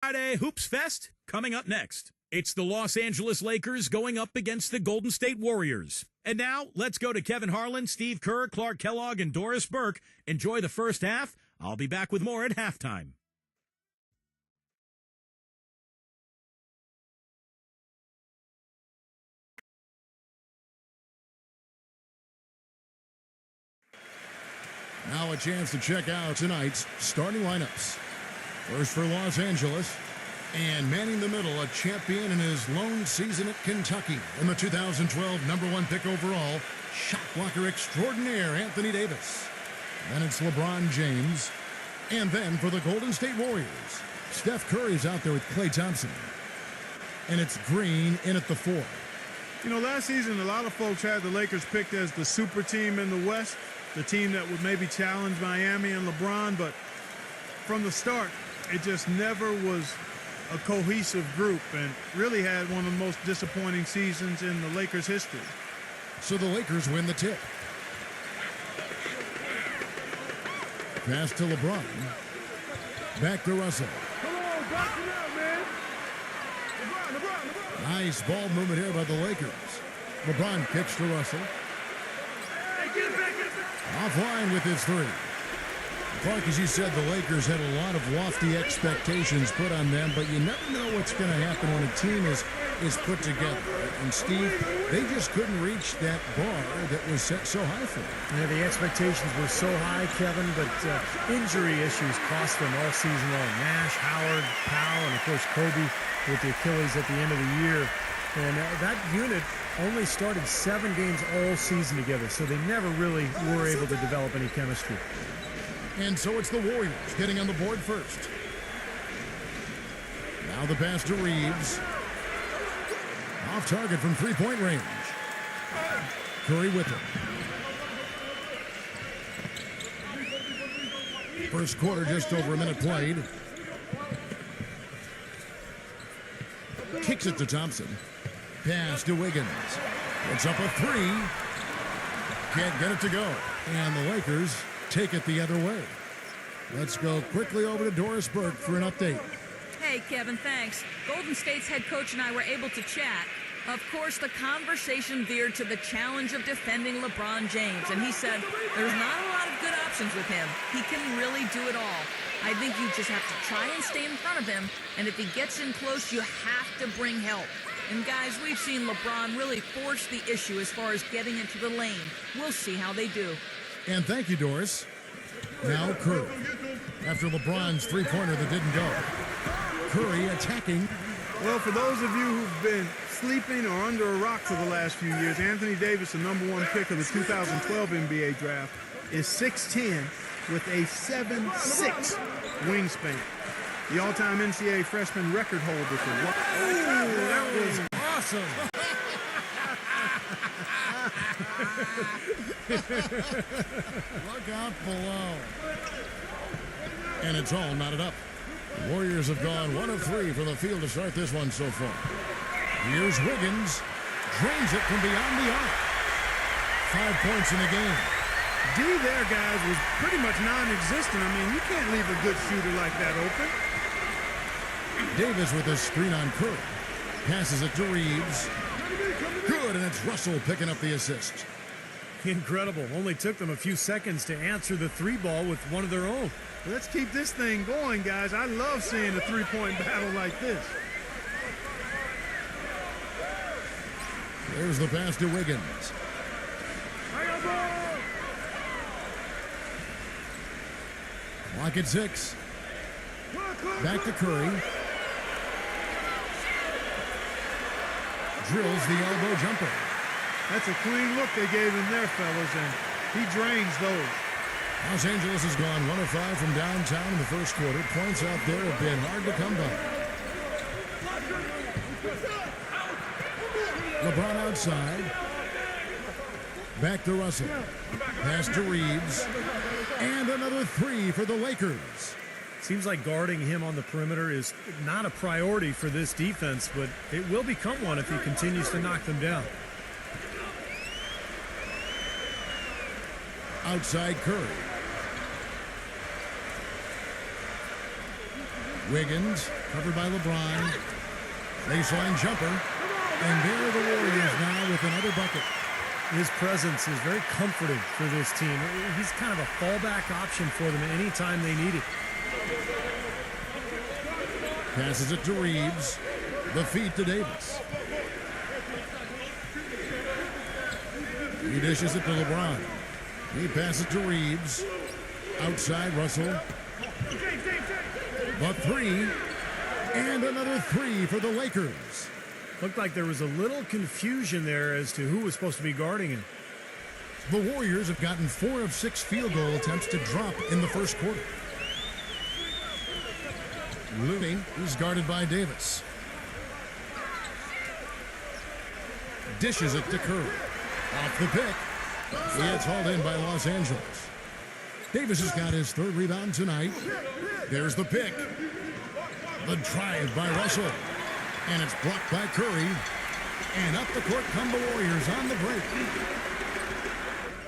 Friday Hoops Fest coming up next. It's the Los Angeles Lakers going up against the Golden State Warriors. And now, let's go to Kevin Harlan, Steve Kerr, Clark Kellogg, and Doris Burke. Enjoy the first half. I'll be back with more at halftime. Now a chance to check out tonight's starting lineups. First for Los Angeles, and manning the middle, a champion in his lone season at Kentucky, and the 2012 #1 pick overall, shot blocker extraordinaire Anthony Davis. Then it's LeBron James. And then for the Golden State Warriors, Steph Curry's out there with Klay Thompson. And it's Green in at the 4. You know, last season, a lot of folks had the Lakers picked as the super team in the West, the team that would maybe challenge Miami and LeBron, but from the start, it just never was a cohesive group and really had one of the most disappointing seasons in the Lakers' history. So the Lakers win the tip. Pass to LeBron. Back to Russell. Come on, back it up, man. LeBron. Nice ball movement here by the Lakers. LeBron kicks to Russell. Hey, get it back. Offline with his 3. Clark, as you said, the Lakers had a lot of lofty expectations put on them, but you never know what's going to happen when a team is put together. And Steve, they just couldn't reach that bar that was set so high for them. Yeah, the expectations were so high, Kevin, but injury issues cost them all season long. Nash, Howard, Powell, and of course Kobe with the Achilles at the end of the year. And that unit only started 7 games all season together, so they never really were able to develop any chemistry. And so it's the Warriors getting on the board first. Now the pass to Reeves. Off target from three-point range. Curry with it. First quarter, just over a minute played. Kicks it to Thompson. Pass to Wiggins. It's up a 3. Can't get it to go. And the Lakers take it the other way. Let's go quickly over to Doris Burke for an update. Hey, Kevin, thanks. Golden State's head coach and I were able to chat. Of course, the conversation veered to the challenge of defending LeBron James, and he said there's not a lot of good options with him. He can really do it all. I think you just have to try and stay in front of him, and if he gets in close, you have to bring help. And guys, we've seen LeBron really force the issue as far as getting into the lane. We'll see how they do. And thank you, Doris. Now Curry. After LeBron's three-pointer that didn't go. Curry attacking. Well, for those of you who've been sleeping or under a rock for the last few years, Anthony Davis, the #1 pick of the 2012 NBA draft, is 6'10", with a 7'6" wingspan. The all-time NCAA freshman record holder for what? Oh, that was awesome. Look out below. And it's all knotted up. The Warriors have gone 1 of 3 from the field to start this one so far. Here's Wiggins. Drains it from beyond the arc. 5 points in the game. D there, guys, was pretty much non-existent. I mean, you can't leave a good shooter like that open. Davis with a screen on Curry. Passes it to Reeves. Good, and it's Russell picking up the assist. Incredible. Only took them a few seconds to answer the 3 ball with one of their own. Let's keep this thing going, guys. I love seeing a three-point battle like this. There's the pass to Wiggins. Clock at 6. Back to Curry. Drills the elbow jumper. That's a clean look they gave him there, fellas, and he drains those. Los Angeles has gone 1 of 5 from downtown in the first quarter. Points out there have been hard to come by. LeBron outside. Back to Russell. Pass to Reeves. And another 3 for the Lakers. Seems like guarding him on the perimeter is not a priority for this defense, but it will become one if he continues to knock them down. Outside Curry. Wiggins, covered by LeBron. Baseline jumper. And there are the Warriors now with another bucket. His presence is very comforting for this team. He's kind of a fallback option for them anytime they need it. Passes it to Reeves. The feed to Davis. He dishes it to LeBron. He passes to Reeves. Outside, Russell. The three. And another three for the Lakers. Looked like there was a little confusion there as to who was supposed to be guarding him. The Warriors have gotten 4 of 6 field goal attempts to drop in the first quarter. Looney is guarded by Davis. Dishes it to Curry. Off the pick. He gets hauled in by Los Angeles. Davis has got his 3rd rebound tonight. There's the pick. The drive by Russell. And it's blocked by Curry. And up the court come the Warriors on the break.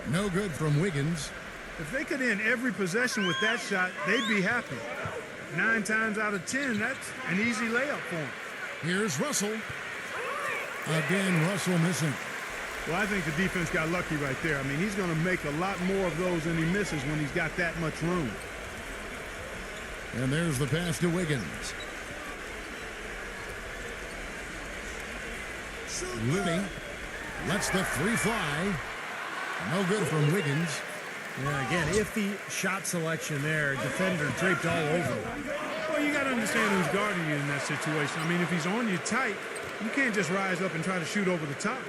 No good from Wiggins. If they could end every possession with that shot, they'd be happy. 9 times out of 10, that's an easy layup for them. Here's Russell. Again, Russell missing. Well, I think the defense got lucky right there. I mean, he's going to make a lot more of those than he misses when he's got that much room. And there's the pass to Wiggins. Looney lets the three fly. No good from Wiggins. Yeah, again, iffy shot selection there. Defender draped all over him. Well, you got to understand who's guarding you in that situation. I mean, if he's on you tight, you can't just rise up and try to shoot over the top.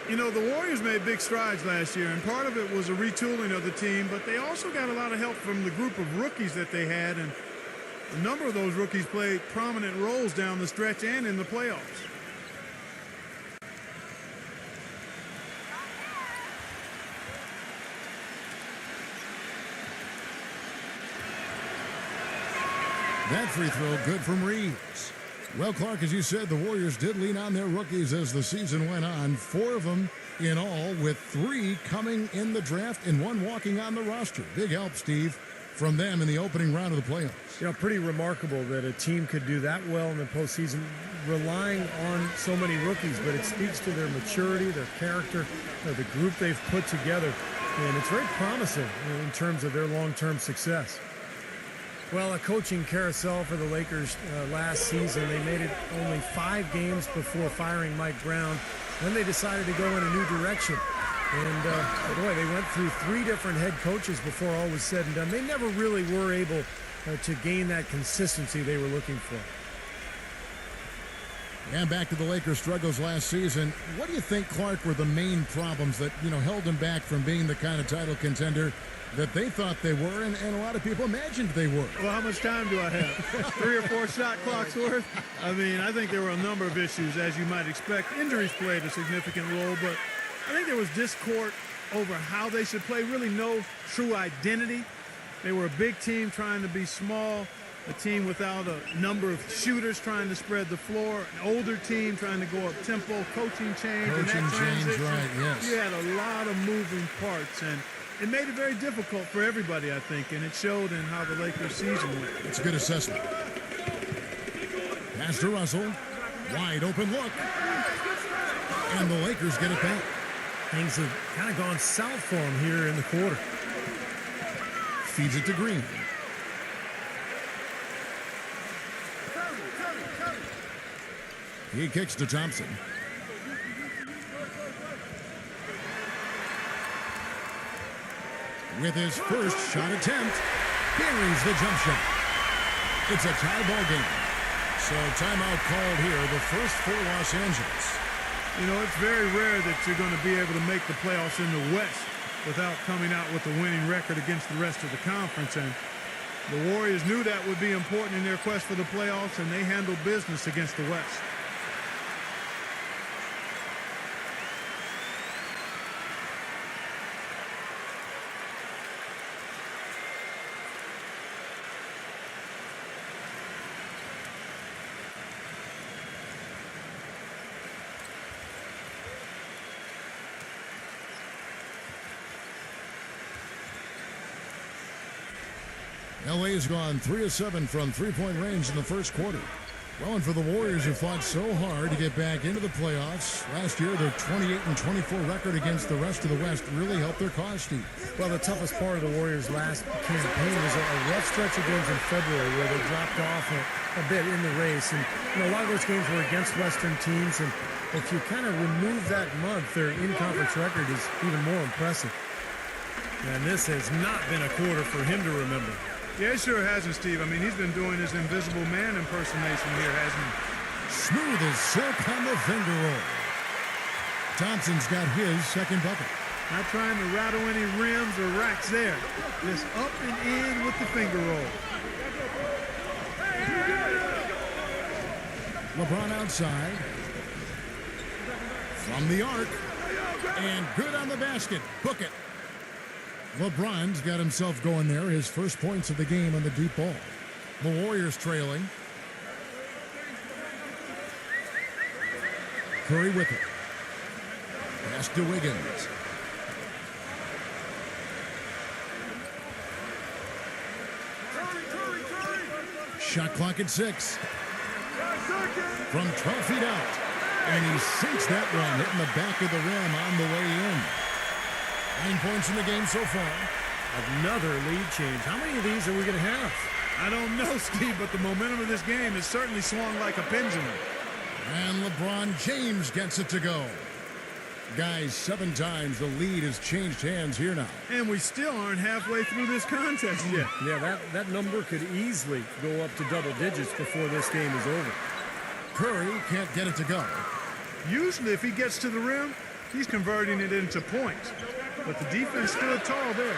You know, the Warriors made big strides last year, and part of it was a retooling of the team, but they also got a lot of help from the group of rookies that they had, and a number of those rookies played prominent roles down the stretch and in the playoffs. That free throw good from Reeves. Well, Clark, as you said, the Warriors did lean on their rookies as the season went on. 4 of them in all, with 3 coming in the draft and 1 walking on the roster. Big help, Steve, from them in the opening round of the playoffs. You know, pretty remarkable that a team could do that well in the postseason, relying on so many rookies, but it speaks to their maturity, their character, the group they've put together, and it's very promising in terms of their long-term success. Well, a coaching carousel for the Lakers last season. They made it only 5 games before firing Mike Brown. Then they decided to go in a new direction. And, boy, they went through 3 different head coaches before all was said and done. They never really were able to gain that consistency they were looking for. And back to the Lakers' struggles last season. What do you think, Clark, were the main problems that, held them back from being the kind of title contender that they thought they were, and a lot of people imagined they were? Well, how much time do I have? 3 or 4 shot clocks worth? I mean, I think there were a number of issues, as you might expect. Injuries played a significant role, but I think there was discord over how they should play, really no true identity. They were a big team trying to be small, a team without a number of shooters trying to spread the floor, an older team trying to go up tempo, coaching change. Coaching change, right, yes. You had a lot of moving parts, and it made it very difficult for everybody, I think, and it showed in how the Lakers' season went. It's a good assessment. Pass to Russell. Wide open look. And the Lakers get it back. Things have kind of gone south for him here in the quarter. Feeds it to Green. He kicks to Thompson. With his first shot attempt, buries the jump shot. It's a tie ball game. So timeout called here, the first for Los Angeles. You know, it's very rare that you're going to be able to make the playoffs in the West without coming out with a winning record against the rest of the conference. And the Warriors knew that would be important in their quest for the playoffs, and they handled business against the West. LA has gone 3 of 7 from three-point range in the first quarter. Well, and for the Warriors, who fought so hard to get back into the playoffs, last year their 28-24 record against the rest of the West really helped their cause, Steve. Well, the toughest part of the Warriors' last campaign was a rough stretch of games in February where they dropped off a bit in the race. And a lot of those games were against Western teams. And if you kind of remove that month, their in-conference record is even more impressive. And this has not been a quarter for him to remember. Yeah, it sure hasn't, Steve. I mean, he's been doing his invisible man impersonation here, hasn't he? Smooth as silk on the finger roll. Thompson's got his second bucket. Not trying to rattle any rims or racks there. Just up and in with the finger roll. LeBron outside. From the arc. And good on the basket. Book it. LeBron's got himself going there. His first points of the game on the deep ball. The Warriors trailing. Curry with it. Pass to Wiggins. Shot clock at 6. From 12 feet out. And he sinks that one, hitting the back of the rim on the way in. 9 points in the game so far. Another lead change. How many of these are we going to have? I don't know, Steve, but the momentum of this game has certainly swung like a pendulum. And LeBron James gets it to go. Guys, 7 times the lead has changed hands here now. And we still aren't halfway through this contest yet. Yeah, that number could easily go up to double digits before this game is over. Curry can't get it to go. Usually, if he gets to the rim, he's converting it into points. But the defense stood tall there.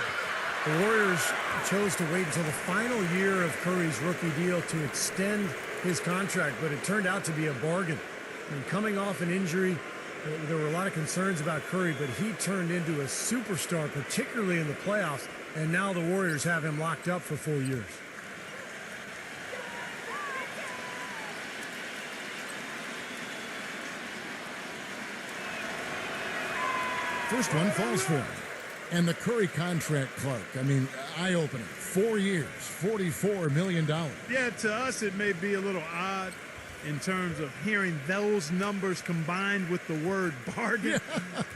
The Warriors chose to wait until the final year of Curry's rookie deal to extend his contract, but it turned out to be a bargain. And coming off an injury, there were a lot of concerns about Curry, but he turned into a superstar, particularly in the playoffs, and now the Warriors have him locked up for 4 years. First one falls for him. And the Curry contract, Clark, I mean, eye-opening. 4 years, $44 million. Yeah, to us it may be a little odd in terms of hearing those numbers combined with the word bargain.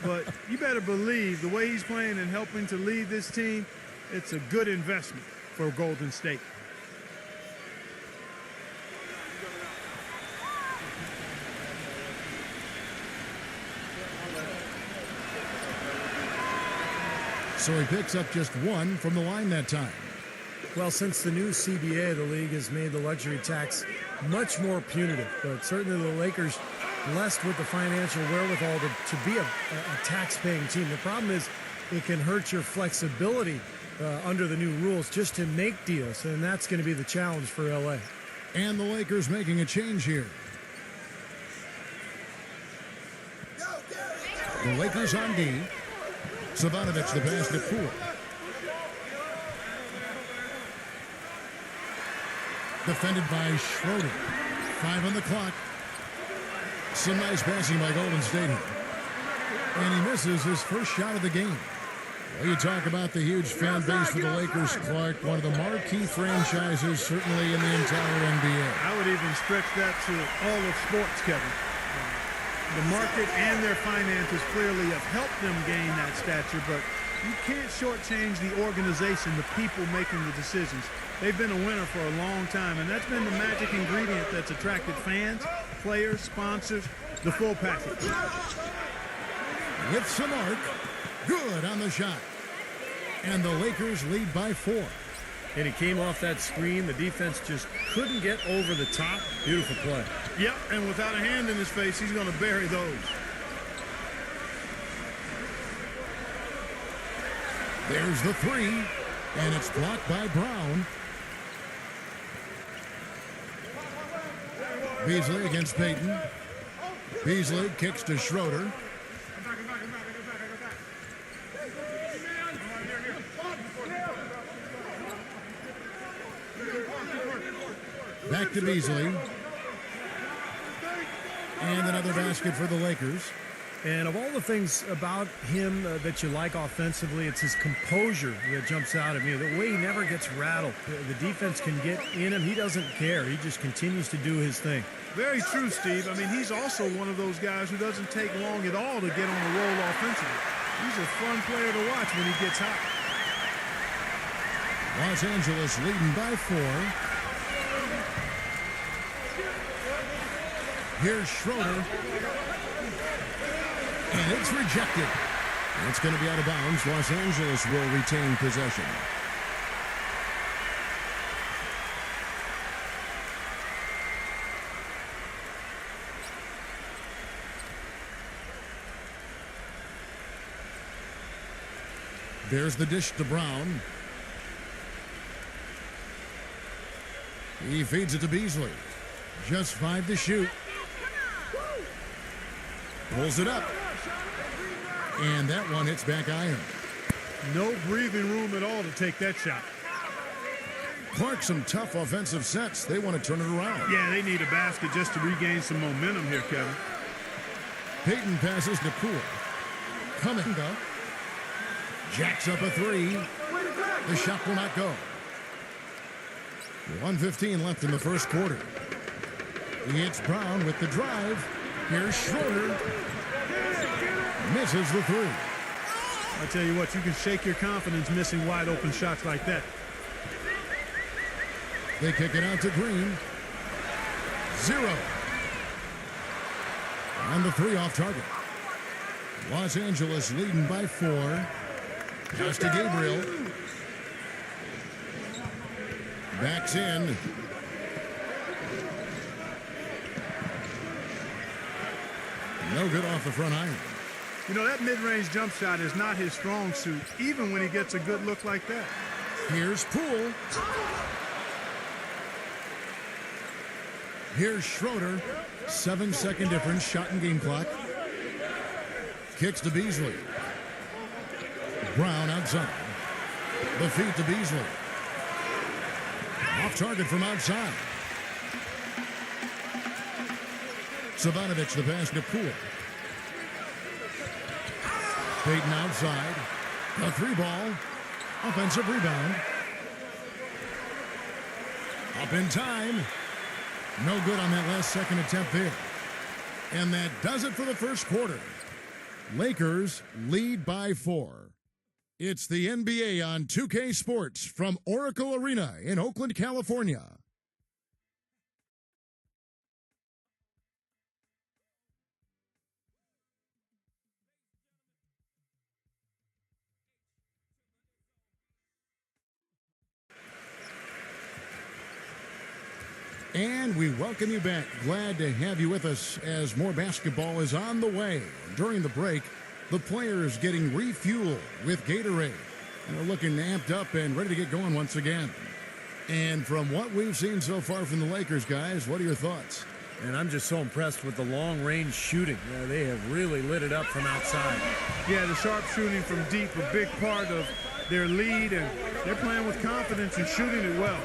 But you better believe the way he's playing and helping to lead this team, it's a good investment for Golden State. So he picks up just 1 from the line that time. Well, since the new CBA, the league has made the luxury tax much more punitive. But certainly the Lakers blessed with the financial wherewithal to be a tax-paying team. The problem is it can hurt your flexibility under the new rules just to make deals. And that's going to be the challenge for L.A. And the Lakers making a change here. The Lakers on D. Savanovic the pass to Poole. Defended by Schroeder. 5 on the clock. Some nice passing by Golden State here. And he misses his first shot of the game. Well, you talk about the huge fan base for the Lakers, Clark. One of the marquee franchises, certainly in the entire NBA. I would even stretch that to all of sports, Kevin. The market and their finances clearly have helped them gain that stature, but you can't shortchange the organization, the people making the decisions. They've been a winner for a long time, and that's been the magic ingredient that's attracted fans, players, sponsors, the full package. With some arc, good on the shot. And the Lakers lead by 4. And he came off that screen. The defense just couldn't get over the top. Beautiful play. Yep, and without a hand in his face, he's going to bury those. There's the 3, and it's blocked by Brown. Beasley against Payton. Beasley kicks to Schroeder. Back to Beasley. And another basket for the Lakers. And of all the things about him that you like offensively, it's his composure that jumps out at me. The way he never gets rattled. The defense can get in him. He doesn't care. He just continues to do his thing. Very true, Steve. I mean, he's also one of those guys who doesn't take long at all to get on the roll offensively. He's a fun player to watch when he gets hot. Los Angeles leading by 4. Here's Schroeder. And it's rejected. It's going to be out of bounds. Los Angeles will retain possession. There's the dish to Brown. He feeds it to Beasley. Just 5 to shoot. Pulls it up. And that one hits back iron. No breathing room at all to take that shot. Clark, some tough offensive sets. They want to turn it around. Yeah, they need a basket just to regain some momentum here, Kevin. Payton passes to Poole. Kuminga jacks up a 3. The shot will not go. 1:15 left in the first quarter. It's Brown with the drive. Here's Schroeder. Misses the 3. I tell you what, you can shake your confidence missing wide open shots like that. They kick it out to Green. 0. And the 3 off target. Los Angeles leading by 4. Pass to Gabriel. Backs in. No good off the front iron. You know, that mid-range jump shot is not his strong suit, even when he gets a good look like that. Here's Poole. Here's Schroeder. 7-second difference, shot and game clock. Kicks to Beasley. Brown outside. The feed to Beasley. Off target from outside. Savanovic the pass to Poole. Payton outside. A 3-ball. Offensive rebound. Up in time. No good on that last second attempt there. And that does it for the first quarter. Lakers lead by 4. It's the NBA on 2K Sports from Oracle Arena in Oakland, California. And we welcome you back. Glad to have you with us as more basketball is on the way. During the break, the players getting refueled with Gatorade. And they're looking amped up and ready to get going once again. And from what we've seen so far from the Lakers, guys, what are your thoughts? And I'm just so impressed with the long-range shooting. They have really lit it up from outside. Yeah, the sharp shooting from deep, a big part of their lead, and they're playing with confidence and shooting it well.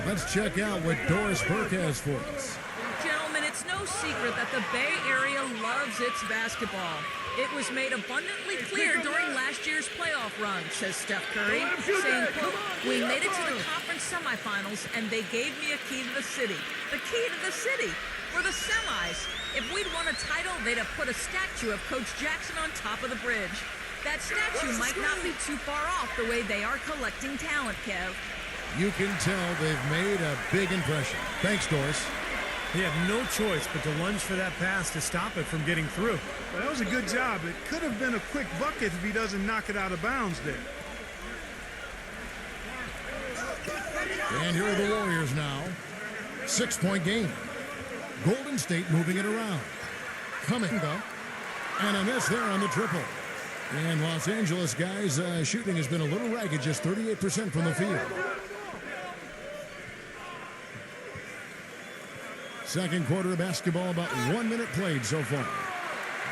Let's check out what Doris Burke has for us. Gentlemen, it's no secret that the Bay Area loves its basketball. It was made abundantly clear during last year's playoff run, says Steph Curry, saying, quote, "We made it to the conference semifinals, and they gave me a key to the city." The key to the city for the semis. If we'd won a title, they'd have put a statue of Coach Jackson on top of the bridge. That statue might not be too far off the way they are collecting talent, Kev. You can tell they've made a big impression. Thanks, Doris. They have no choice but to lunge for that pass to stop it from getting through. Well, that was a good job. It could have been a quick bucket if he doesn't knock it out of bounds there. And here are the Warriors now. 6-point game. Golden State moving it around. Kuminga. And a miss there on the triple. And Los Angeles guys, shooting has been a little ragged, just 38% from the field. Second quarter of basketball, about 1 minute played so far.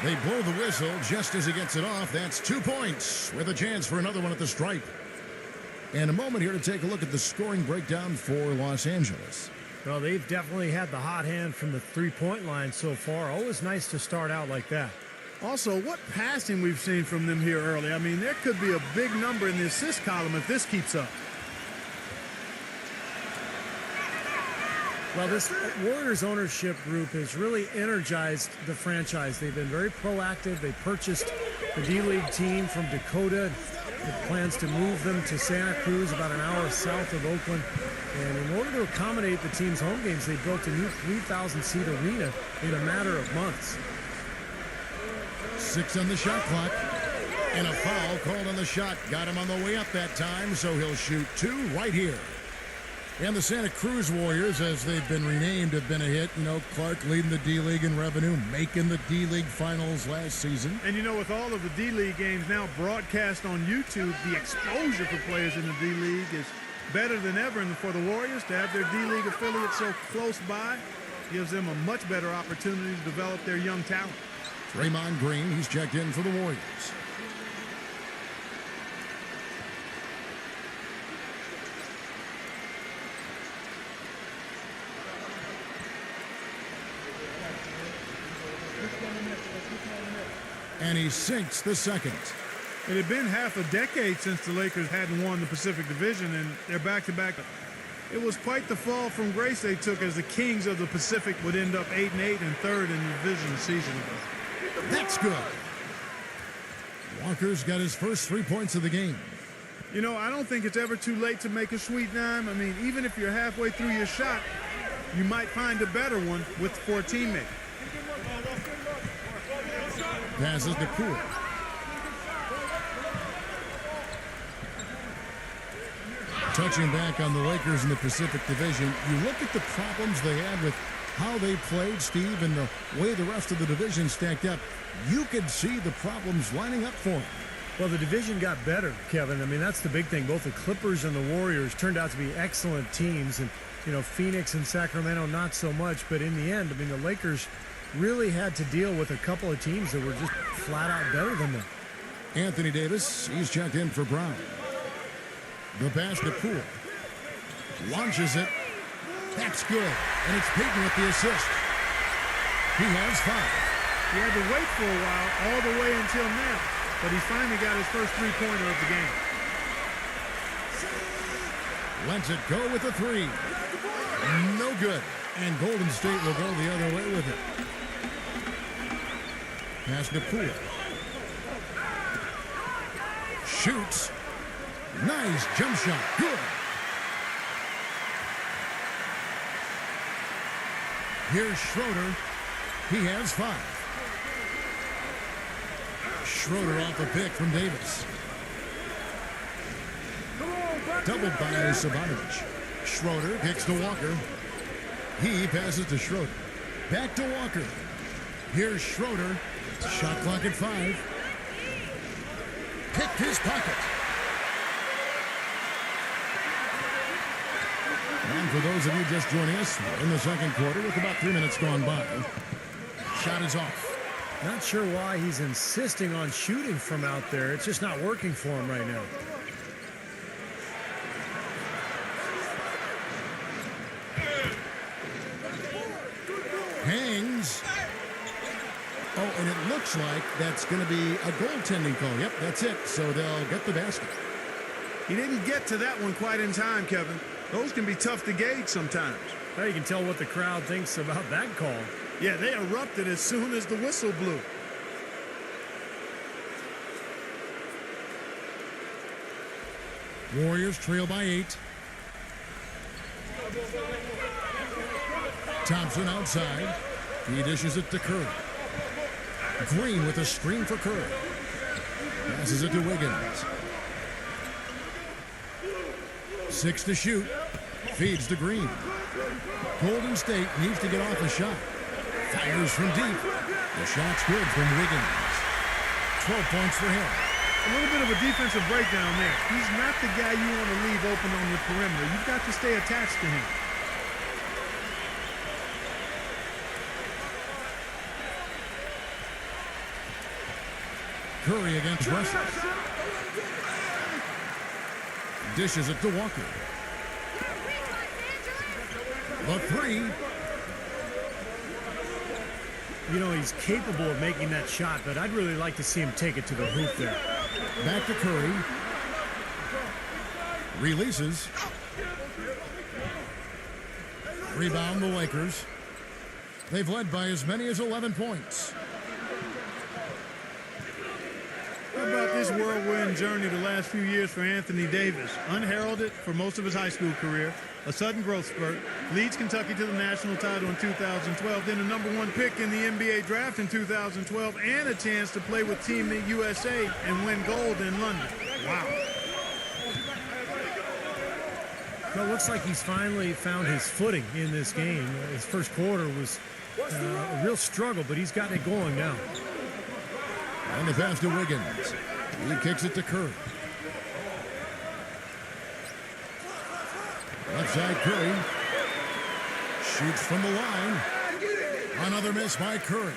They blow the whistle just as he gets it off. That's 2 points with a chance for another one at the stripe. And a moment here to take a look at the scoring breakdown for Los Angeles. Well, they've definitely had the hot hand from the three-point line so far. Always nice to start out like that. Also, what passing we've seen from them here early. I mean, there could be a big number in the assist column if this keeps up. Well, this Warriors ownership group has really energized the franchise. They've been very proactive. They purchased the D-League team from Dakota. It plans to move them to Santa Cruz, about an hour south of Oakland. And in order to accommodate the team's home games, they built a new 3,000-seat arena in a matter of months. 6 on the shot clock. And a foul called on the shot. Got him on the way up that time, so he'll shoot 2 right here. And the Santa Cruz Warriors, as they've been renamed, have been a hit. You know, Clark leading the D-League in revenue, making the D-League finals last season. And, you know, with all of the D-League games now broadcast on YouTube, the exposure for players in the D-League is better than ever. And for the Warriors to have their D-League affiliate so close by gives them a much better opportunity to develop their young talent. Draymond Green, he's checked in for the Warriors. And he sinks the second. It had been half a decade since the Lakers hadn't won the Pacific Division, and they're back-to-back. It was quite the fall from grace they took, as the Kings of the Pacific would end up 8-8 and third in the division season ago. That's good. Walker's got his first 3 points of the game. You know, I don't think it's ever too late to make a sweet dime. I mean, even if you're halfway through your shot, you might find a better one with 4 teammates. Passes to Poole. Touching back on the Lakers in the Pacific Division, you look at the problems they had with how they played, Steve, and the way the rest of the division stacked up. You could see the problems lining up for them. Well, the division got better, Kevin. I mean, that's the big thing. Both the Clippers and the Warriors turned out to be excellent teams. And, you know, Phoenix and Sacramento, not so much. But in the end, I mean, the Lakers really had to deal with a couple of teams that were just flat out better than them. Anthony Davis, he's checked in for Brown. The pass to Poole. Launches it. That's good. And it's Payton with the assist. He has 5. He had to wait for a while, all the way until now, but he finally got his first 3-pointer of the game. Lets it go with a 3. No good. And Golden State will go the other way with it. Pass to Poole. Shoots. Nice jump shot. Good. Here's Schroeder. He has 5. Schroeder off a pick from Davis. Doubled by Savanovic. Schroeder kicks to Walker. He passes to Schroeder. Back to Walker. Here's Schroeder. Shot clock at 5. Picked his pocket. And for those of you just joining us, we're in the second quarter with about 3 minutes gone by. Shot is off. Not sure why he's insisting on shooting from out there. It's just not working for him right now. Hangs. Oh, and it looks like that's going to be a goaltending call. Yep, that's it. So they'll get the basket. He didn't get to that one quite in time, Kevin. Those can be tough to gauge sometimes. Now you can tell what the crowd thinks about that call. Yeah, they erupted as soon as the whistle blew. Warriors trail by 8. Thompson outside. He dishes it to Curry. Green with a screen for Curry. Passes it to Wiggins. 6 to shoot. Feeds to Green. Golden State needs to get off a shot. Fires from deep. The shot's good from Wiggins. 12 points for him. A little bit of a defensive breakdown there. He's not the guy you want to leave open on your perimeter. You've got to stay attached to him. Curry against Russell. Dishes it to Walker. The 3. You know, he's capable of making that shot, but I'd really like to see him take it to the hoop there. Back to Curry. Releases. Rebound the Lakers. They've led by as many as 11 points. How about this whirlwind journey the last few years for Anthony Davis? Unheralded for most of his high school career. A sudden growth spurt. Leads Kentucky to the national title in 2012. Then a #1 pick in the NBA draft in 2012. And a chance to play with Team USA and win gold in London. Wow. Well, it looks like he's finally found his footing in this game. His first quarter was a real struggle, but he's gotten it going now. And the pass to Wiggins. He kicks it to Curry. Left side Curry. Shoots from the line. Another miss by Curry.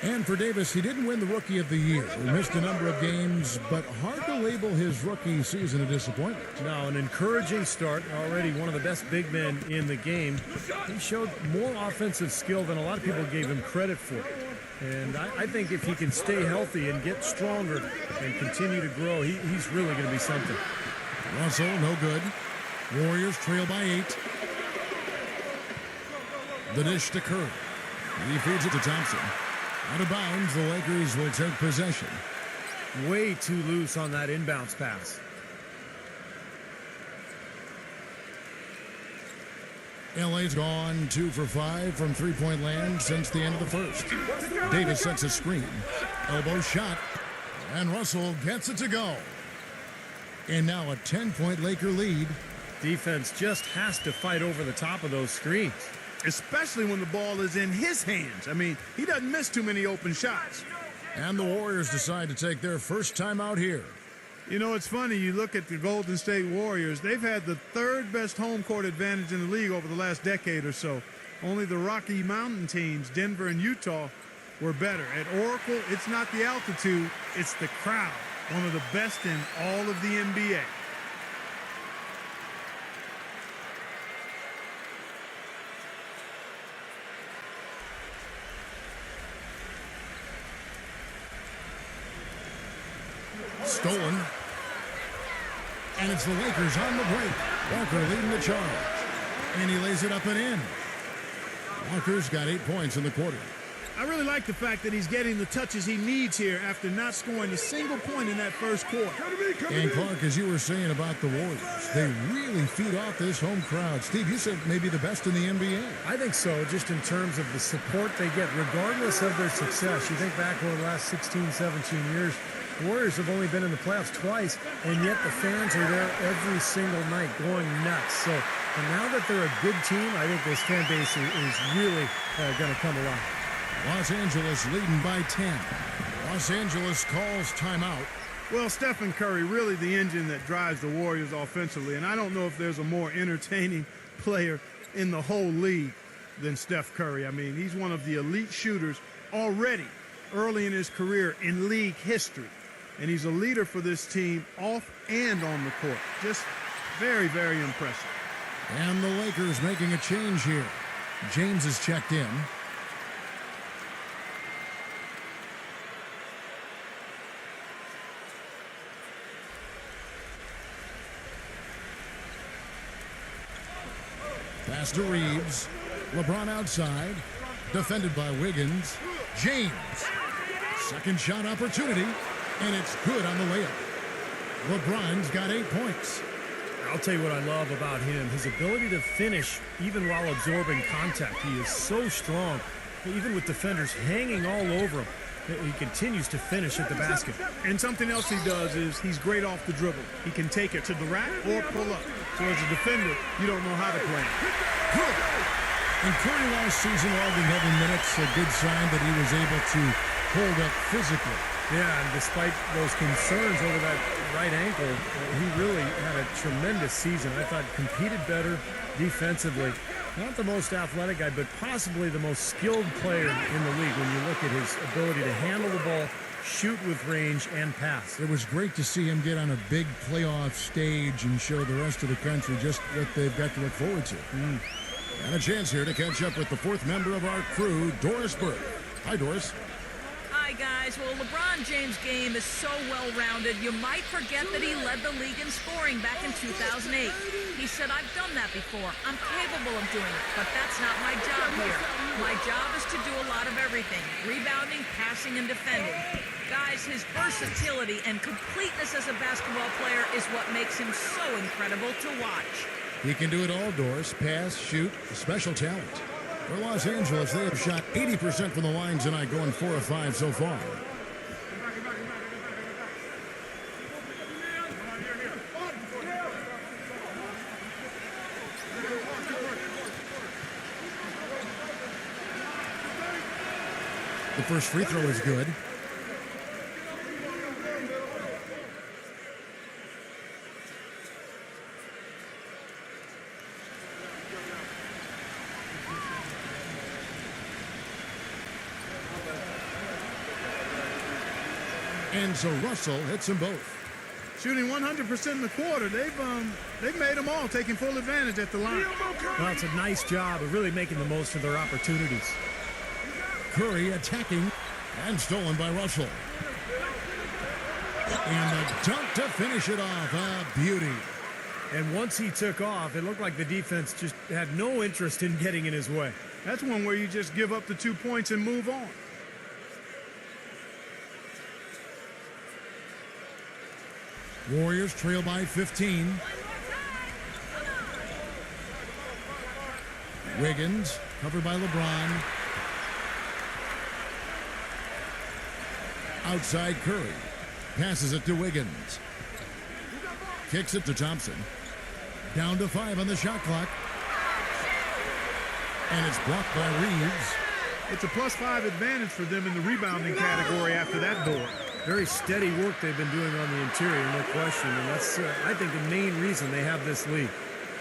And for Davis, he didn't win the Rookie of the Year. He missed a number of games, but hard to label his rookie season a disappointment. Now, an encouraging start. Already one of the best big men in the game. He showed more offensive skill than a lot of people gave him credit for. And I think if he can stay healthy and get stronger and continue to grow, he's really going to be something. Russell, no good. Warriors trail by 8. The dish to Curry. He feeds it to Thompson. Out of bounds, the Lakers will take possession. Way too loose on that inbounds pass. LA's gone 2 for 5 from three-point land since the end of the first. Davis sets a screen. Elbow shot. And Russell gets it to go. And now a 10-point Laker lead. Defense just has to fight over the top of those screens. Especially when the ball is in his hands. I mean, he doesn't miss too many open shots. And the Warriors decide to take their first time out here. You know, it's funny. You look at the Golden State Warriors. They've had the 3rd best home court advantage in the league over the last decade or so. Only the Rocky Mountain teams, Denver and Utah, were better. At Oracle, it's not the altitude, it's the crowd. One of the best in all of the NBA. Stolen. And it's the Lakers on the break. Walker leading the charge. And he lays it up and in. Walker's got 8 points in the quarter. I really like the fact that he's getting the touches he needs here after not scoring a single point in that first quarter. And Clark, as you were saying about the Warriors, they really feed off this home crowd. Steve, you said maybe the best in the NBA. I think so, just in terms of the support they get, regardless of their success. You think back over the last 16, 17 years, the Warriors have only been in the playoffs twice, and yet the fans are there every single night going nuts. So and now that they're a good team, I think this fan base is really going to come alive. Los Angeles leading by 10. Los Angeles calls timeout. Well, Stephen Curry, really the engine that drives the Warriors offensively, and I don't know if there's a more entertaining player in the whole league than Steph Curry. I mean, he's one of the elite shooters already early in his career in league history. And he's a leader for this team off and on the court. Just very, very impressive. And the Lakers making a change here. James is checked in. Pass to Reeves. LeBron outside. Defended by Wiggins. James. Second shot opportunity. And it's good on the layup. LeBron's got 8 points. I'll tell you what I love about him. His ability to finish even while absorbing contact. He is so strong. Even with defenders hanging all over him, he continues to finish at the basket. And something else he does is he's great off the dribble. He can take it to the rack or pull up. So as a defender, you don't know how to play him. And Curry last season logging heavy minutes, a good sign that he was able to hold up physically. Yeah, and despite those concerns over that right ankle, he really had a tremendous season. I thought competed better defensively. Not the most athletic guy, but possibly the most skilled player in the league when you look at his ability to handle the ball, shoot with range, and pass. It was great to see him get on a big playoff stage and show the rest of the country just what they've got to look forward to. And a chance here to catch up with the 4th member of our crew, Doris Burke. Hi, Doris. Hi, guys. Well, LeBron James' game is so well-rounded, you might forget that he led the league in scoring back in 2008. He said, I've done that before. I'm capable of doing it, but that's not my job here. My job is to do a lot of everything, rebounding, passing, and defending. Guys, his versatility and completeness as a basketball player is what makes him so incredible to watch. He can do it all, Doris. Pass, shoot, special talent. For Los Angeles, they have shot 80% from the line tonight, going 4 of 5 so far. The first free throw is good. And so Russell hits them both. Shooting 100% in the quarter. They've made them all, taking full advantage at the line. Well, it's a nice job of really making the most of their opportunities. Curry attacking and stolen by Russell. And the dunk to finish it off. A beauty. And once he took off, it looked like the defense just had no interest in getting in his way. That's one where you just give up the 2 points and move on. Warriors trail by 15. Wiggins covered by LeBron. Outside Curry. Passes it to Wiggins. Kicks it to Thompson. Down to 5 on the shot clock. And it's blocked by Reeves. It's a +5 advantage for them in the rebounding category after that board. Very steady work they've been doing on the interior, no question. And that's, I think, the main reason they have this lead.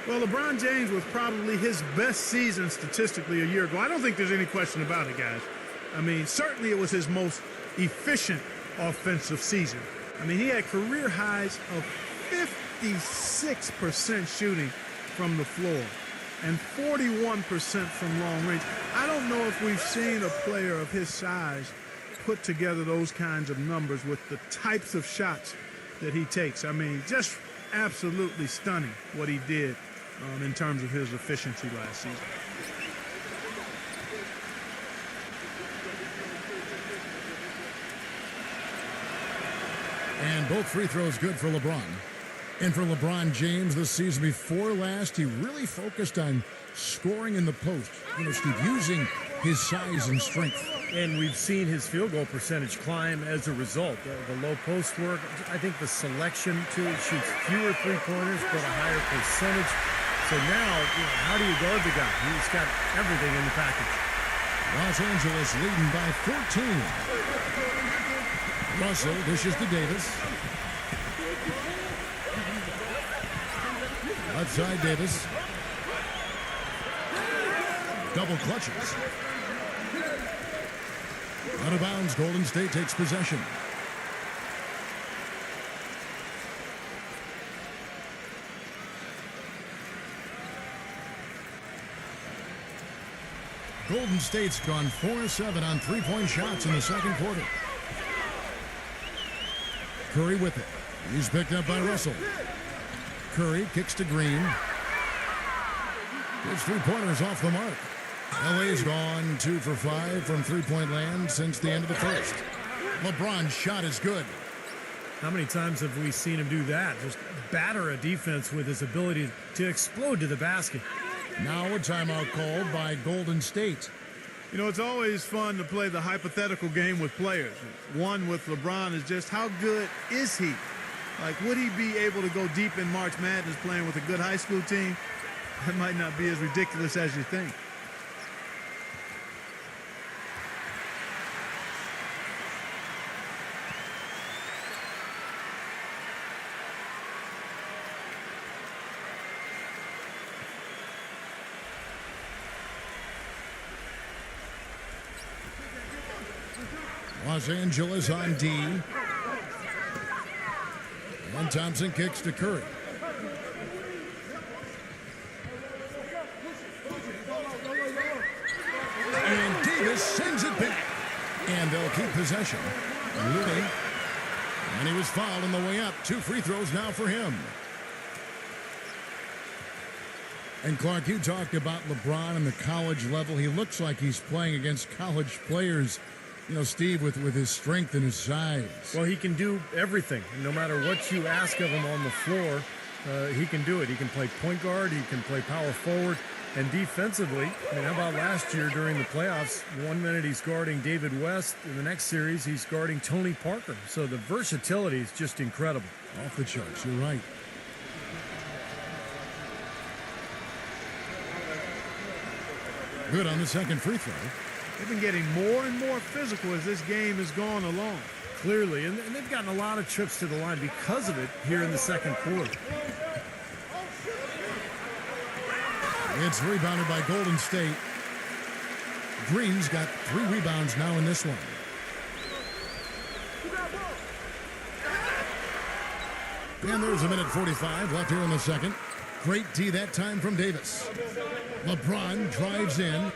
Well, LeBron James was probably his best season statistically a year ago. I don't think there's any question about it, guys. I mean, certainly it was his most efficient offensive season. I mean, he had career highs of 56% shooting from the floor and 41% from long range. I don't know if we've seen a player of his size put together those kinds of numbers with the types of shots that he takes. I mean, just absolutely stunning what he did in terms of his efficiency last season. And both free throws good for LeBron. And for LeBron James, the season before last, he really focused on scoring in the post. You know, Steve, using his size and strength. And we've seen his field goal percentage climb as a result. The low post work, I think the selection, too, shoots fewer three-pointers, but a higher percentage. So now, how do you guard the guy? He's got everything in the package. Los Angeles leading by 14. Russell dishes to Davis. Outside Davis. Double clutches. Out of bounds, Golden State takes possession. Golden State's gone 4-7 on three-point shots in the second quarter. Curry with it. He's picked up by Russell. Curry kicks to Green. His three-pointers off the mark. LA's gone 2 for 5 from three-point land since the end of the first. LeBron's shot is good. How many times have we seen him do that? Just batter a defense with his ability to explode to the basket. Now a timeout called by Golden State. You know, it's always fun to play the hypothetical game with players. One with LeBron is just how good is he? Like, would he be able to go deep in March Madness playing with a good high school team? That might not be as ridiculous as you think. Los Angeles on D. And Thompson kicks to Curry. And Davis sends it back. And they'll keep possession. Looney. And he was fouled on the way up. 2 free throws now for him. And Clark, you talked about LeBron and the college level. He looks like he's playing against college players, you know, Steve, with his strength and his size. Well, he can do everything. No matter what you ask of him on the floor, he can do it. He can play point guard. He can play power forward. And defensively, I mean, how about last year during the playoffs? 1 minute he's guarding David West. In the next series, he's guarding Tony Parker. So the versatility is just incredible. Off the charts, you're right. Good on the second free throw. They've been getting more and more physical as this game has gone along. Clearly, and they've gotten a lot of trips to the line because of it here in the second quarter. It's rebounded by Golden State. Green's got 3 rebounds now in this one. And there's a minute 45 left here in the second. Great D that time from Davis. LeBron drives in.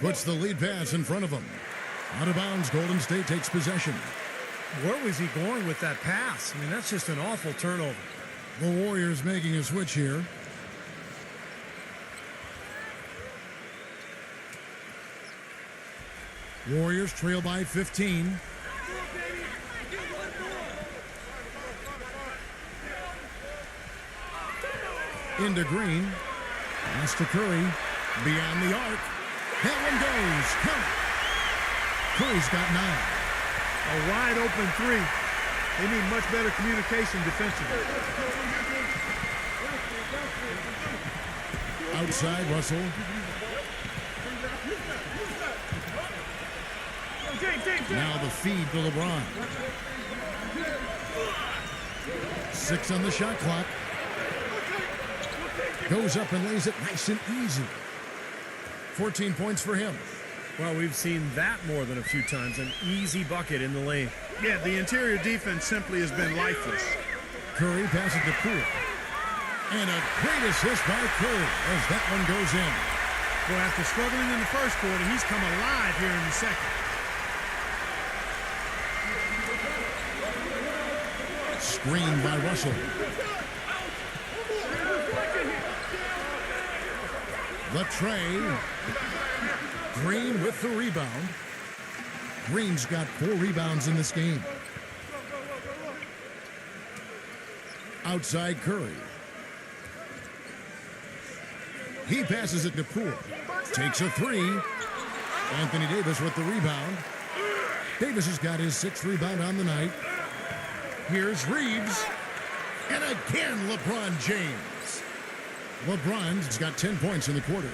Puts the lead pass in front of him. Out of bounds, Golden State takes possession. Where was he going with that pass? I mean, that's just an awful turnover. The Warriors making a switch here. Warriors trail by 15. Into Green. Pass to Curry. Beyond the arc. That one goes. Count it. Curry's got 9. A wide open 3. They need much better communication defensively. Outside, Russell. Now the feed to LeBron. 6 on the shot clock. Goes up and lays it nice and easy. 14 points for him. Well, we've seen that more than a few times. An easy bucket in the lane. Yeah, the interior defense simply has been lifeless. Curry passes to Poole. And a great assist by Curry as that one goes in. Well, after struggling in the first quarter, he's come alive here in the second. Screened by Russell. The tray. Green with the rebound. Green's got 4 rebounds in this game. Outside Curry. He passes it to Poole. Takes a 3. Anthony Davis with the rebound. Davis has got his 6th rebound on the night. Here's Reeves. And again, LeBron James. LeBron's got 10 points in the quarter.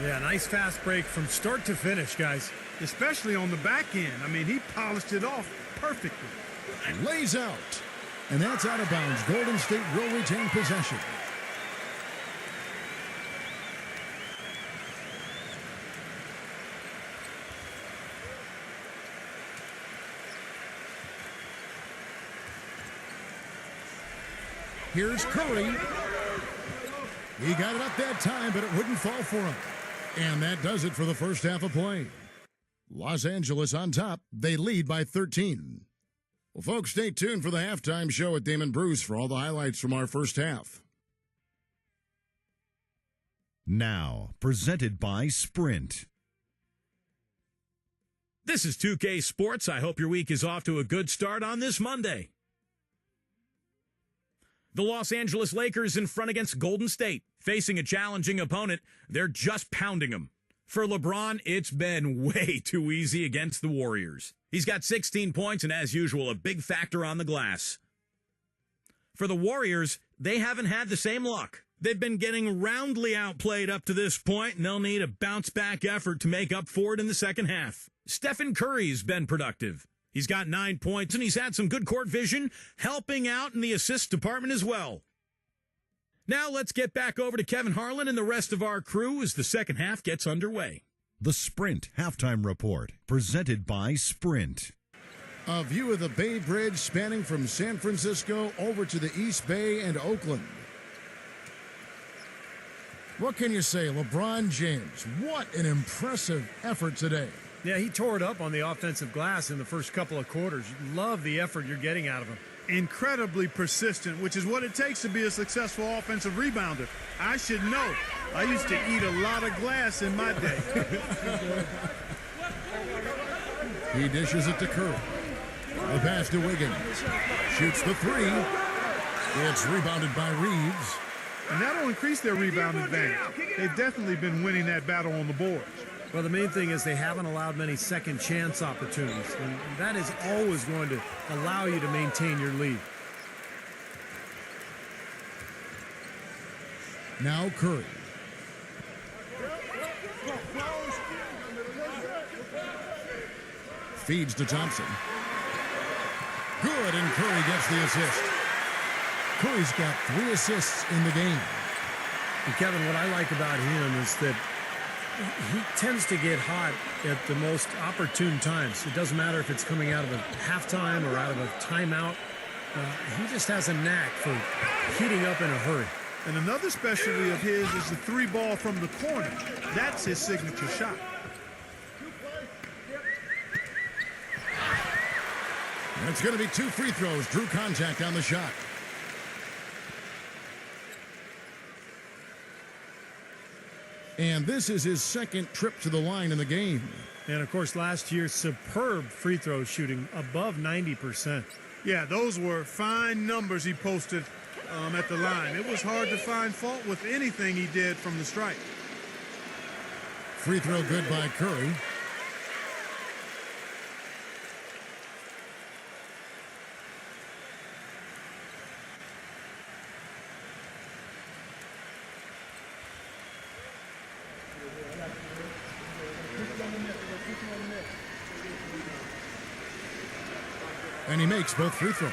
Yeah, nice fast break from start to finish, guys. Especially on the back end. I mean, he polished it off perfectly. Lays out. And that's out of bounds. Golden State will retain possession. Here's Curry. He got it up that time, but it wouldn't fall for him. And that does it for the first half of play. Los Angeles on top. They lead by 13. Well, folks, stay tuned for the halftime show at Damon Bruce for all the highlights from our first half. Now, presented by Sprint. This is 2K Sports. I hope your week is off to a good start on this Monday. The Los Angeles Lakers in front against Golden State. Facing a challenging opponent, they're just pounding them. For LeBron, it's been way too easy against the Warriors. He's got 16 points and, as usual, a big factor on the glass. For the Warriors, they haven't had the same luck. They've been getting roundly outplayed up to this point, and they'll need a bounce-back effort to make up for it in the second half. Stephen Curry's been productive. He's got 9 points, and he's had some good court vision, helping out in the assist department as well. Now let's get back over to Kevin Harlan and the rest of our crew as the second half gets underway. The Sprint Halftime Report, presented by Sprint. A view of the Bay Bridge spanning from San Francisco over to the East Bay and Oakland. What can you say? LeBron James, what an impressive effort today. Yeah, he tore it up on the offensive glass in the first couple of quarters. Love the effort you're getting out of him. Incredibly persistent, which is what it takes to be a successful offensive rebounder. I should know. I used to eat a lot of glass in my day. He dishes it to Curry. The pass to Wiggins. Shoots the three. It's rebounded by Reeves. And that'll increase their rebound advantage. They've definitely been winning that battle on the boards. Well, the main thing is they haven't allowed many second chance opportunities, and that is always going to allow you to maintain your lead. Now Curry. Feeds to Thompson. Good, and Curry gets the assist. Curry's got 3 assists in the game. And Kevin, what I like about him is that he tends to get hot at the most opportune times. It doesn't matter if it's coming out of a halftime or out of a timeout. He just has a knack for heating up in a hurry. And another specialty of his is the 3-ball from the corner. That's his signature shot. And it's going to be 2 free throws. Drew contact on the shot. And this is his second trip to the line in the game. And, of course, last year, superb free throw shooting, above 90%. Yeah, those were fine numbers he posted at the line. It was hard to find fault with anything he did from the stripe. Free throw good by Curry. And he makes both free throws.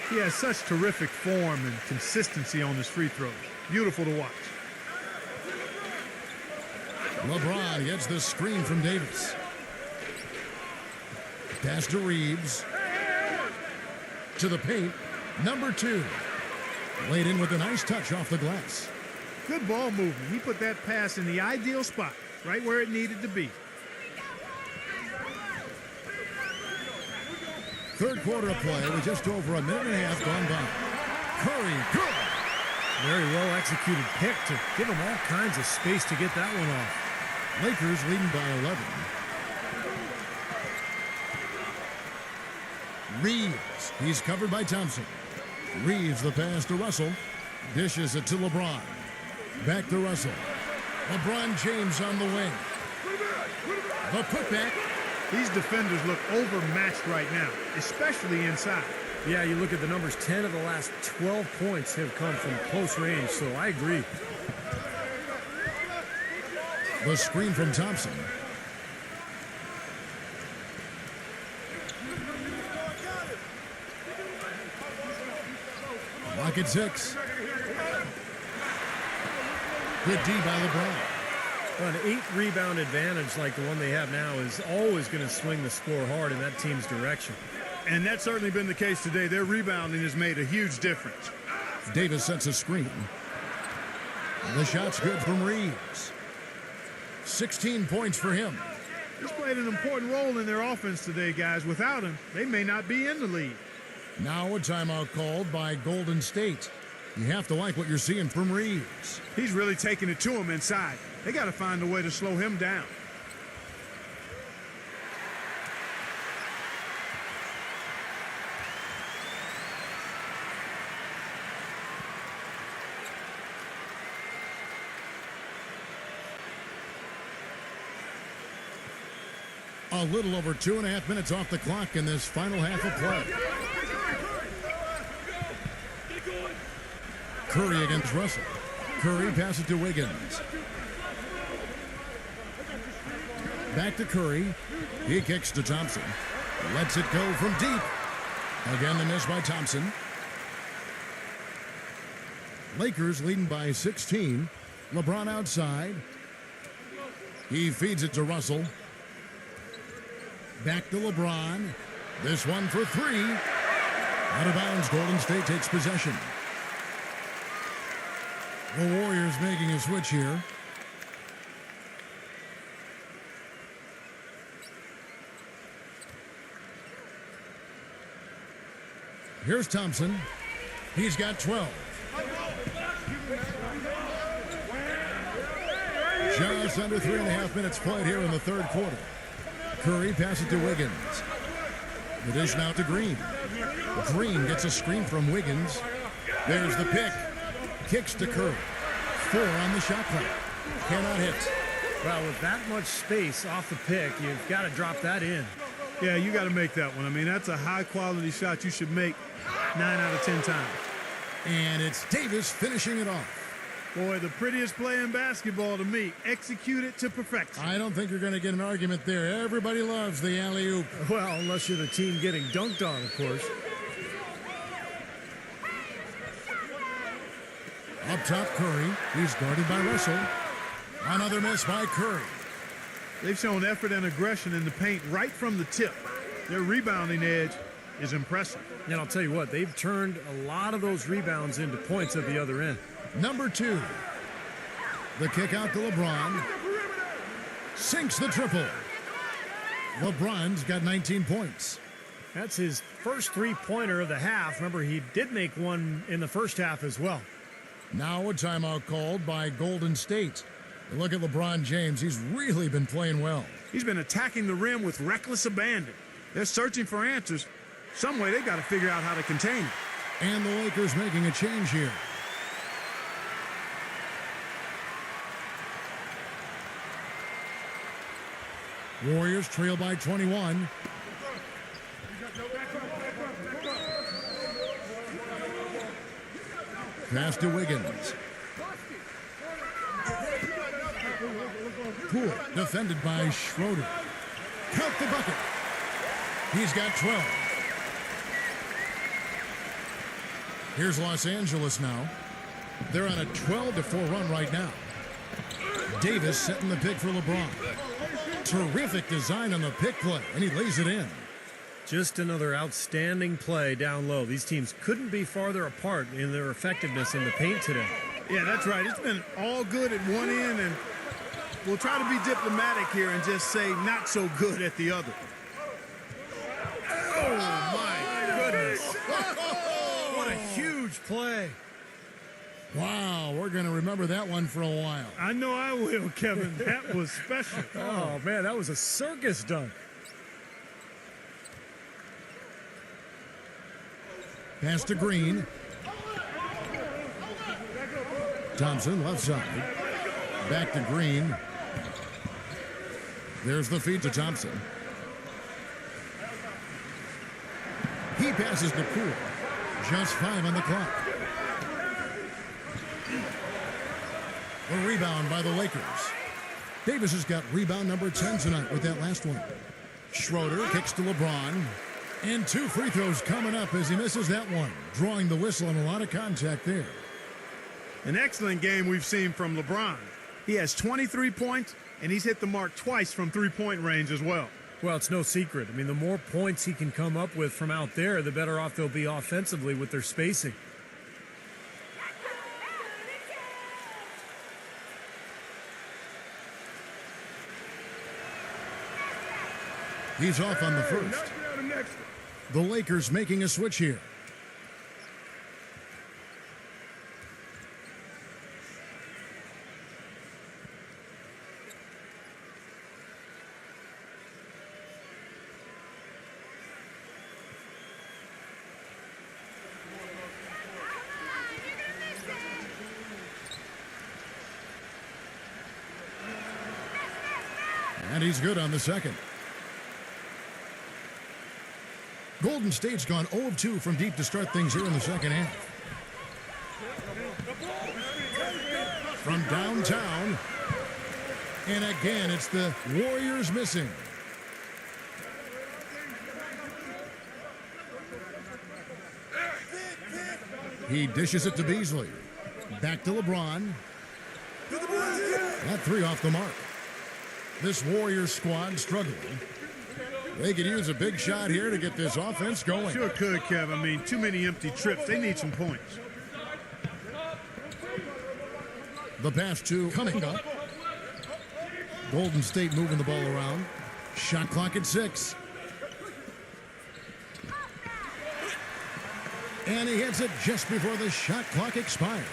He has such terrific form and consistency on his free throws. Beautiful to watch. LeBron gets the screen from Davis. Pass to Reeves. To the paint. Number 2. Laid in with a nice touch off the glass. Good ball movement. He put that pass in the ideal spot, right where it needed to be. Third quarter of play with just over a minute and a half gone by. Curry, good. Very well executed pick to give him all kinds of space to get that one off. Lakers leading by 11. Reeves, he's covered by Thompson. Reeves the pass to Russell. Dishes it to LeBron. Back to Russell. LeBron James on the wing. The putback. These defenders look overmatched right now, especially inside. Yeah, you look at the numbers, 10 of the last 12 points have come from close range, so I agree. The screen from Thompson. Lock at 6. Good D by LeBron. An 8-rebound advantage like the one they have now is always going to swing the score hard in that team's direction. And that's certainly been the case today. Their rebounding has made a huge difference. Davis sets a screen. The shot's good from Reeves. 16 points for him. He's played an important role in their offense today, guys. Without him, they may not be in the lead. Now a timeout called by Golden State. You have to like what you're seeing from Reeves. He's really taking it to him inside. They got to find a way to slow him down. A little over 2.5 minutes off the clock in this final half of play. Curry against Russell. Curry passes to Wiggins. Back to Curry. He kicks to Thompson. Lets it go from deep. Again, the miss by Thompson. Lakers leading by 16. LeBron outside. He feeds it to Russell. Back to LeBron. This one for 3. Out of bounds, Golden State takes possession. The Warriors making a switch here. Here's Thompson. He's got 12. Just under 3.5 minutes played here in the third quarter. Curry passes to Wiggins. The dish now to Green. Green gets a screen from Wiggins. There's the pick. Kicks to Curry. 4 on the shot clock. Cannot hit. Well, with that much space off the pick, you've got to drop that in. Yeah, you got to make that one. I mean, that's a high-quality shot you should make 9 out of 10 times. And it's Davis finishing it off. Boy, the prettiest play in basketball to me. Execute it to perfection. I don't think you're going to get an argument there. Everybody loves the alley-oop. Well, unless you're the team getting dunked on, of course. Up top, Curry. He's guarded by Russell. Another miss by Curry. They've shown effort and aggression in the paint right from the tip. Their rebounding edge is impressive. And I'll tell you what, they've turned a lot of those rebounds into points at the other end. Number 2. The kick out to LeBron. Sinks the triple. LeBron's got 19 points. That's his first three-pointer of the half. Remember, he did make one in the first half as well. Now a timeout called by Golden State. Look at LeBron James. He's really been playing well. He's been attacking the rim with reckless abandon. They're searching for answers. Some way they got to figure out how to contain it. And the Lakers making a change here. Warriors trail by 21. Pass to Wiggins. Poole defended by Schroeder. Count the bucket. He's got 12. Here's Los Angeles now. They're on a 12-4 run right now. Davis setting the pick for LeBron. Terrific design on the pick play, and he lays it in. Just another outstanding play down low. These teams couldn't be farther apart in their effectiveness in the paint today. Yeah, that's right. It's been all good at one end, and we'll try to be diplomatic here and just say not so good at the other. Oh, my goodness. What a huge play. Wow, we're going to remember that one for a while. I know I will, Kevin. That was special. Oh, man, that was a circus dunk. Pass to Green. Thompson, left side. Back to Green. There's the feed to Thompson. He passes to Poole. Just 5 on the clock. A rebound by the Lakers. Davis has got rebound number 10 tonight with that last one. Schroeder kicks to LeBron. And 2 free throws coming up as he misses that one. Drawing the whistle and a lot of contact there. An excellent game we've seen from LeBron. He has 23 points, and he's hit the mark twice from three-point range as well. Well, it's no secret. I mean, the more points he can come up with from out there, the better off they'll be offensively with their spacing. He's off on the first. The Lakers making a switch here. And he's good on the second. Golden State's gone 0 of 2 from deep to start things here in the second half. From downtown. And again, it's the Warriors missing. He dishes it to Beasley. Back to LeBron. That 3 off the mark. This Warriors squad struggling. They could use a big shot here to get this offense going. Sure could, Kev. I mean, too many empty trips. They need some points. The pass to Cunningham. Golden State moving the ball around. Shot clock at 6. And he hits it just before the shot clock expires.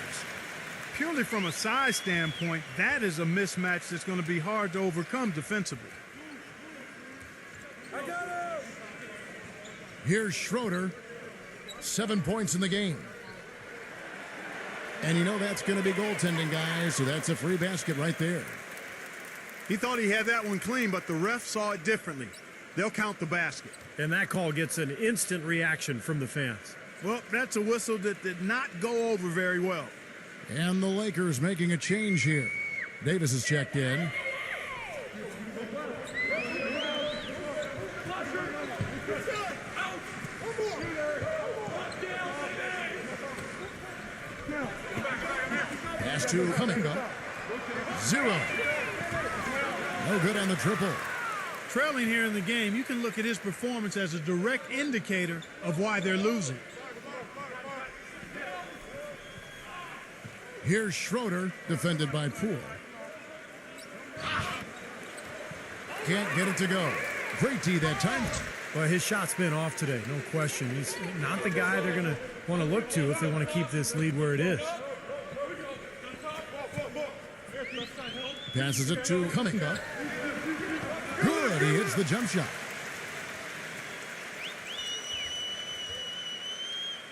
Purely from a size standpoint, that is a mismatch that's going to be hard to overcome defensively. Here's Schroeder. 7 points in the game. And you know that's going to be goaltending, guys, so that's a free basket right there. He thought he had that one clean, but the ref saw it differently. They'll count the basket. And that call gets an instant reaction from the fans. Well, that's a whistle that did not go over very well. And the Lakers making a change here. Davis is checked in. Pass to Cunningham. 0. No good on the triple. Trailing here in the game, you can look at his performance as a direct indicator of why they're losing. Here's Schroeder, defended by Poole. Can't get it to go. Great D that time. Well, his shot's been off today, no question. He's not the guy they're going to want to look to if they want to keep this lead where it is. Passes it to Cunningham. Good, he hits the jump shot.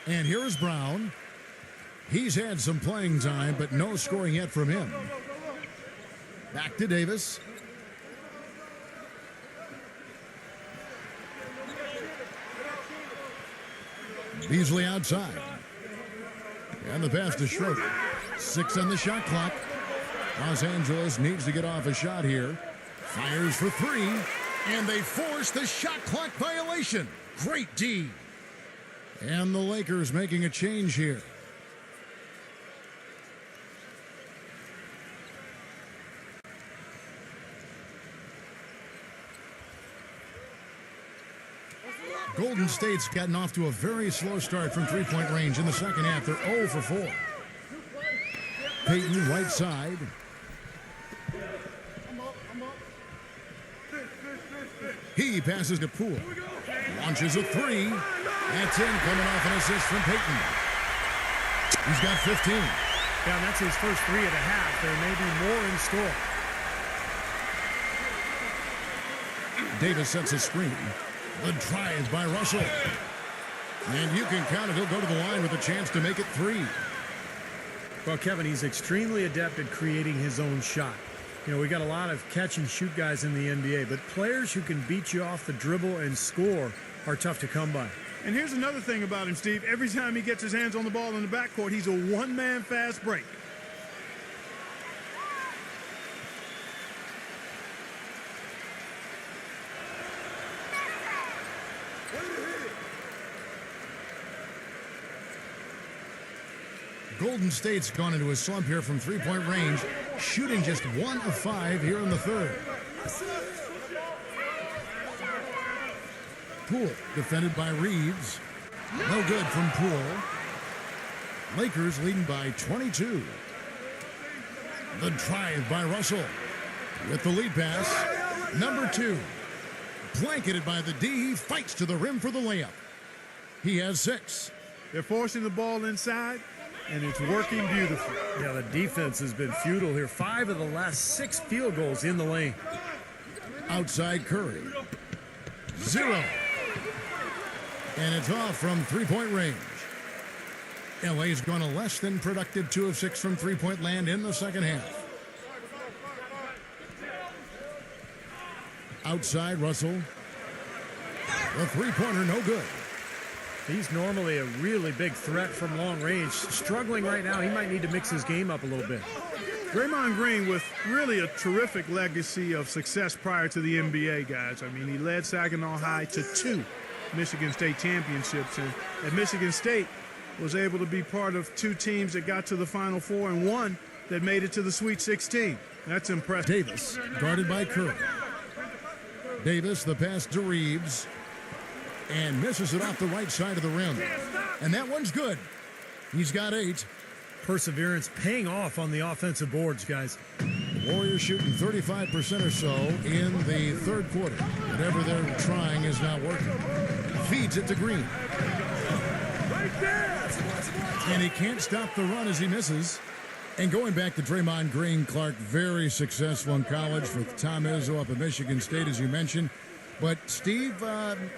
And here is Brown. He's had some playing time, but no scoring yet from him. Back to Davis. Beasley outside. And the pass to Schroeder. 6 on the shot clock. Los Angeles needs to get off a shot here. Fires for 3. And they force the shot clock violation. Great D. And the Lakers making a change here. Golden State's gotten off to a very slow start from three-point range in the second half. They're 0 for 4. Payton right side. He passes to Poole. Launches a 3. That's in, coming off an assist from Payton. He's got 15. Yeah, and that's his first 3 of the half. There may be more in store. Davis sets a screen. The drive by Russell. And you can count it. He'll go to the line with a chance to make it 3. Well, Kevin, he's extremely adept at creating his own shot. You know, we got a lot of catch-and-shoot guys in the NBA, but players who can beat you off the dribble and score are tough to come by. And here's another thing about him, Steve. Every time he gets his hands on the ball in the backcourt, he's a one-man fast break. Golden State's gone into a slump here from three-point range, shooting just 1 of 5 here in the third. Poole, defended by Reeves. No good from Poole. Lakers leading by 22. The drive by Russell. With the lead pass, number 2. Blanketed by the D, he fights to the rim for the layup. He has 6. They're forcing the ball inside, and it's working beautifully. Yeah, the defense has been futile here. 5 of the last 6 field goals in the lane. Outside Curry. 0. And it's off from three-point range. LA's gone a less than productive 2 of 6 from three-point land in the second half. Outside Russell. The three-pointer no good. He's normally a really big threat from long range. Struggling right now. He might need to mix his game up a little bit. Draymond Green with really a terrific legacy of success prior to the NBA, guys. I mean, he led Saginaw High to 2 Michigan State championships, and at Michigan State was able to be part of 2 teams that got to the Final Four and 1 that made it to the Sweet 16. That's impressive. Davis, guarded by Curry. Davis, the pass to Reeves, and misses it off the right side of the rim. And that one's good. He's got 8. perseverance paying off on the offensive boards, guys. Warriors shooting 35% or so in the third quarter. Whatever they're trying is not working. Feeds it to Green. And he can't stop the run as he misses. And going back to Draymond Green, Clark, very successful in college with Tom Izzo up at Michigan State, as you mentioned. But Steve,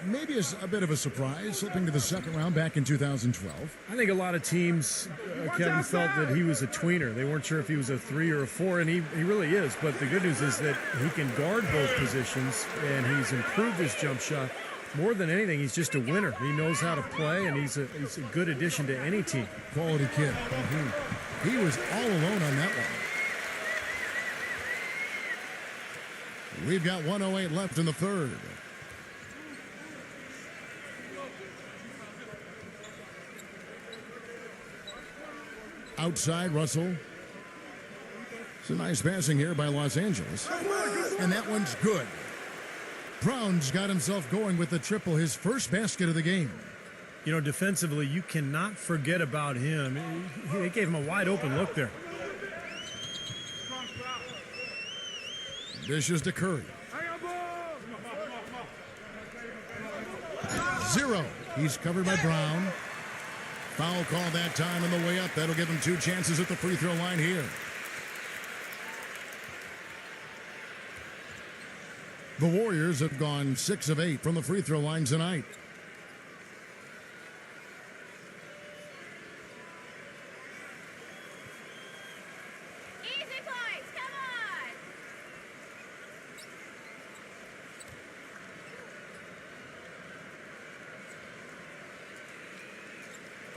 maybe a bit of a surprise, slipping to the second round back in 2012. I think a lot of teams, Kevin, felt that he was a tweener. They weren't sure if he was a 3 or a 4, and he really is. But the good news is that he can guard both positions, and he's improved his jump shot. More than anything, he's just a winner. He knows how to play, and he's a good addition to any team. Quality kid. He was all alone on that one. We've got 1:08 left in the third. Outside, Russell. It's a nice passing here by Los Angeles. And that one's good. Brown's got himself going with the triple, his first basket of the game. You know, defensively, you cannot forget about him. They gave him a wide open look there. Dishes to Curry. 0. He's covered by Brown. Foul call that time on the way up. That'll give him 2 chances at the free throw line here. The Warriors have gone 6 of 8 from the free throw line tonight. Easy, boys, come on!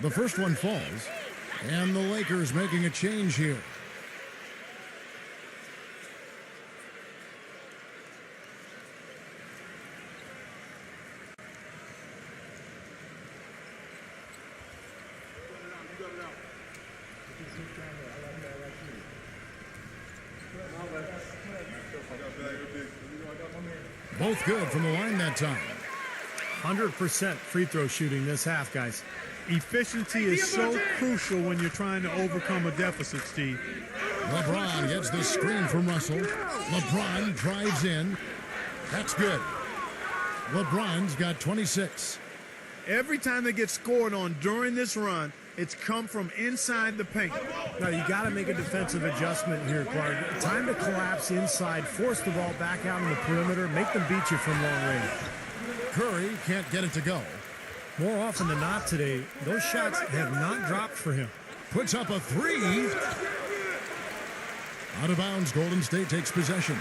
The first one falls, and the Lakers making a change here. Both good from the line that time. 100% free throw shooting this half, guys. Efficiency is so crucial when you're trying to overcome a deficit, Steve. LeBron gets the screen from Russell. LeBron drives in. That's good. LeBron's got 26. Every time they get scored on during this run, it's come from inside the paint. Now, you got to make a defensive adjustment here, Clark. Time to collapse inside, force the ball back out on the perimeter, make them beat you from long range. Curry can't get it to go. More often than not today, those shots have not dropped for him. Puts up a 3. Out of bounds, Golden State takes possession.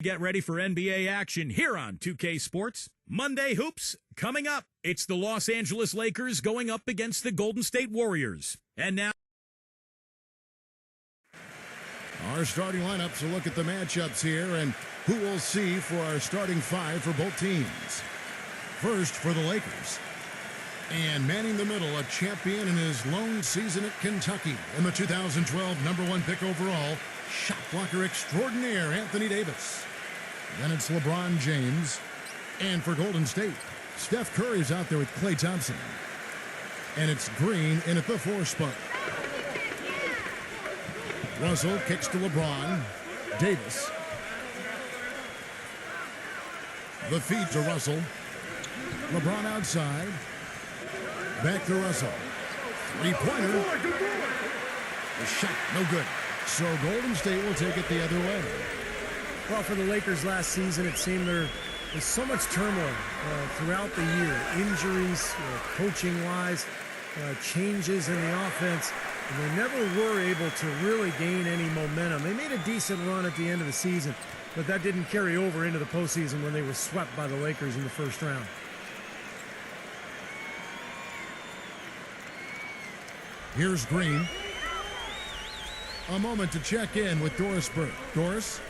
Get ready for NBA action here on 2K Sports. Monday Hoops coming up. It's the Los Angeles Lakers going up against the Golden State Warriors. And now our starting lineups, a look at the matchups here and who we'll see for our starting 5 for both teams. First for the Lakers. And manning the middle, a champion in his lone season at Kentucky. And the 2012 #1 pick overall, shot blocker extraordinaire Anthony Davis. Then it's LeBron James. And for Golden State, Steph Curry's out there with Klay Thompson. And it's Green in at the 4 spot. Russell kicks to LeBron. Davis. The feed to Russell. LeBron outside. Back to Russell. 3-pointer. The shot, no good. So Golden State will take it the other way. Well, for the Lakers last season, it seemed there's so much turmoil throughout the year. Injuries, coaching-wise, changes in the offense. and they never were able to really gain any momentum. They made a decent run at the end of the season, but that didn't carry over into the postseason when they were swept by the Lakers in the first round. Here's Green. A moment to check in with Doris Burke. Doris?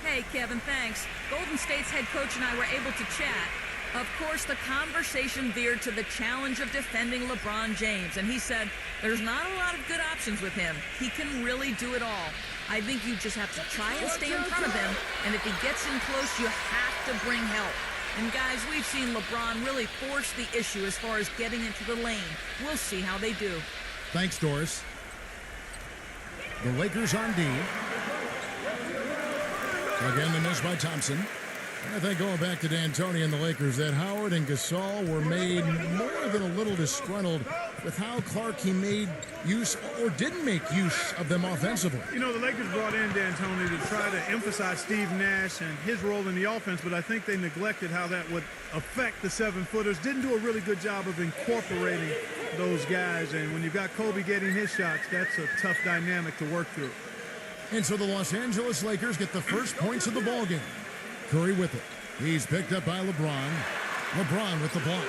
Hey, Kevin, thanks. Golden State's head coach and I were able to chat. Of course, the conversation veered to the challenge of defending LeBron James, and he said there's not a lot of good options with him. He can really do it all. I think you just have to try and stay in front of him, and if he gets in close, you have to bring help. And guys, we've seen LeBron really force the issue as far as getting into the lane. We'll see how they do. Thanks, Doris. The Lakers on D. Again, the miss by Thompson. I think going back to D'Antoni and the Lakers, that Howard and Gasol were made more than a little disgruntled with how Clark he made use or didn't make use of them offensively. You know, the Lakers brought in D'Antoni to try to emphasize Steve Nash and his role in the offense, but I think they neglected how that would affect the seven-footers. Didn't do a really good job of incorporating those guys, and when you've got Kobe getting his shots, that's a tough dynamic to work through. And so the Los Angeles Lakers get the first points of the ballgame. Curry with it. He's picked up by LeBron. LeBron with the block.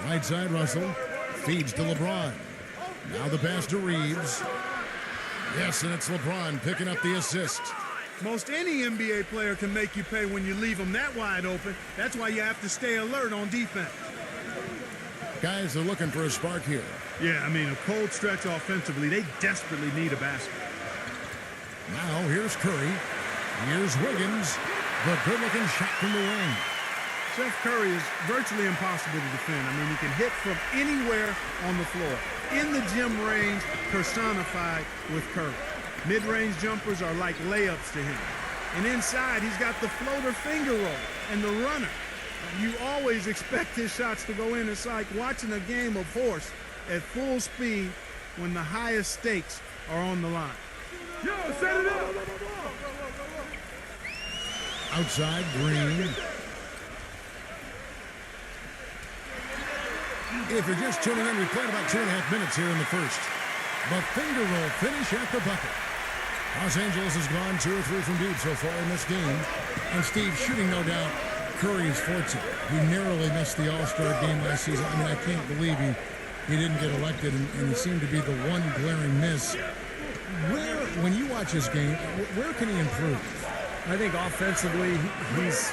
Right side, Russell. Feeds to LeBron. Now the pass to Reeves. Yes, and it's LeBron picking up the assist. Most any NBA player can make you pay when you leave them that wide open. That's why you have to stay alert on defense. Guys are looking for a spark here. Yeah, I mean, a cold stretch offensively. They desperately need a basket. Now here's Curry. Here's Wiggins. The good-looking shot from the wing. Steph Curry is virtually impossible to defend. I mean, he can hit from anywhere on the floor. In the gym range, personified with Curry. Mid-range jumpers are like layups to him. And inside, he's got the floater finger roll and the runner. You always expect his shots to go in. It's like watching a game of horse at full speed when the highest stakes are on the line. Yo, set it up! Outside, Green. If you're just tuning in, we played about 2.5 minutes here in the first. But finger roll finish at the bucket. Los Angeles has gone 2 or 3 from deep so far in this game. And Steve, shooting no doubt Curry's forte. He narrowly missed the All-Star game last season. I mean, I can't believe he didn't get elected, and he seemed to be the one glaring miss. When you watch his game, where can he improve? I think offensively, he's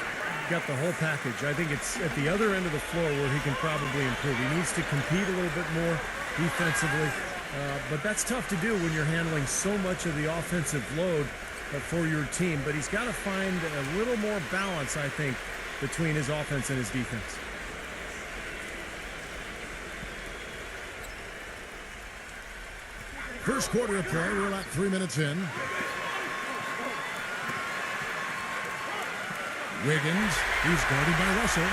got the whole package. I think it's at the other end of the floor where he can probably improve. He needs to compete a little bit more defensively, but that's tough to do when you're handling so much of the offensive load for your team. But he's got to find a little more balance, I think, between his offense and his defense. First quarter of play, we're about 3 minutes in. Wiggins, he's guarded by Russell.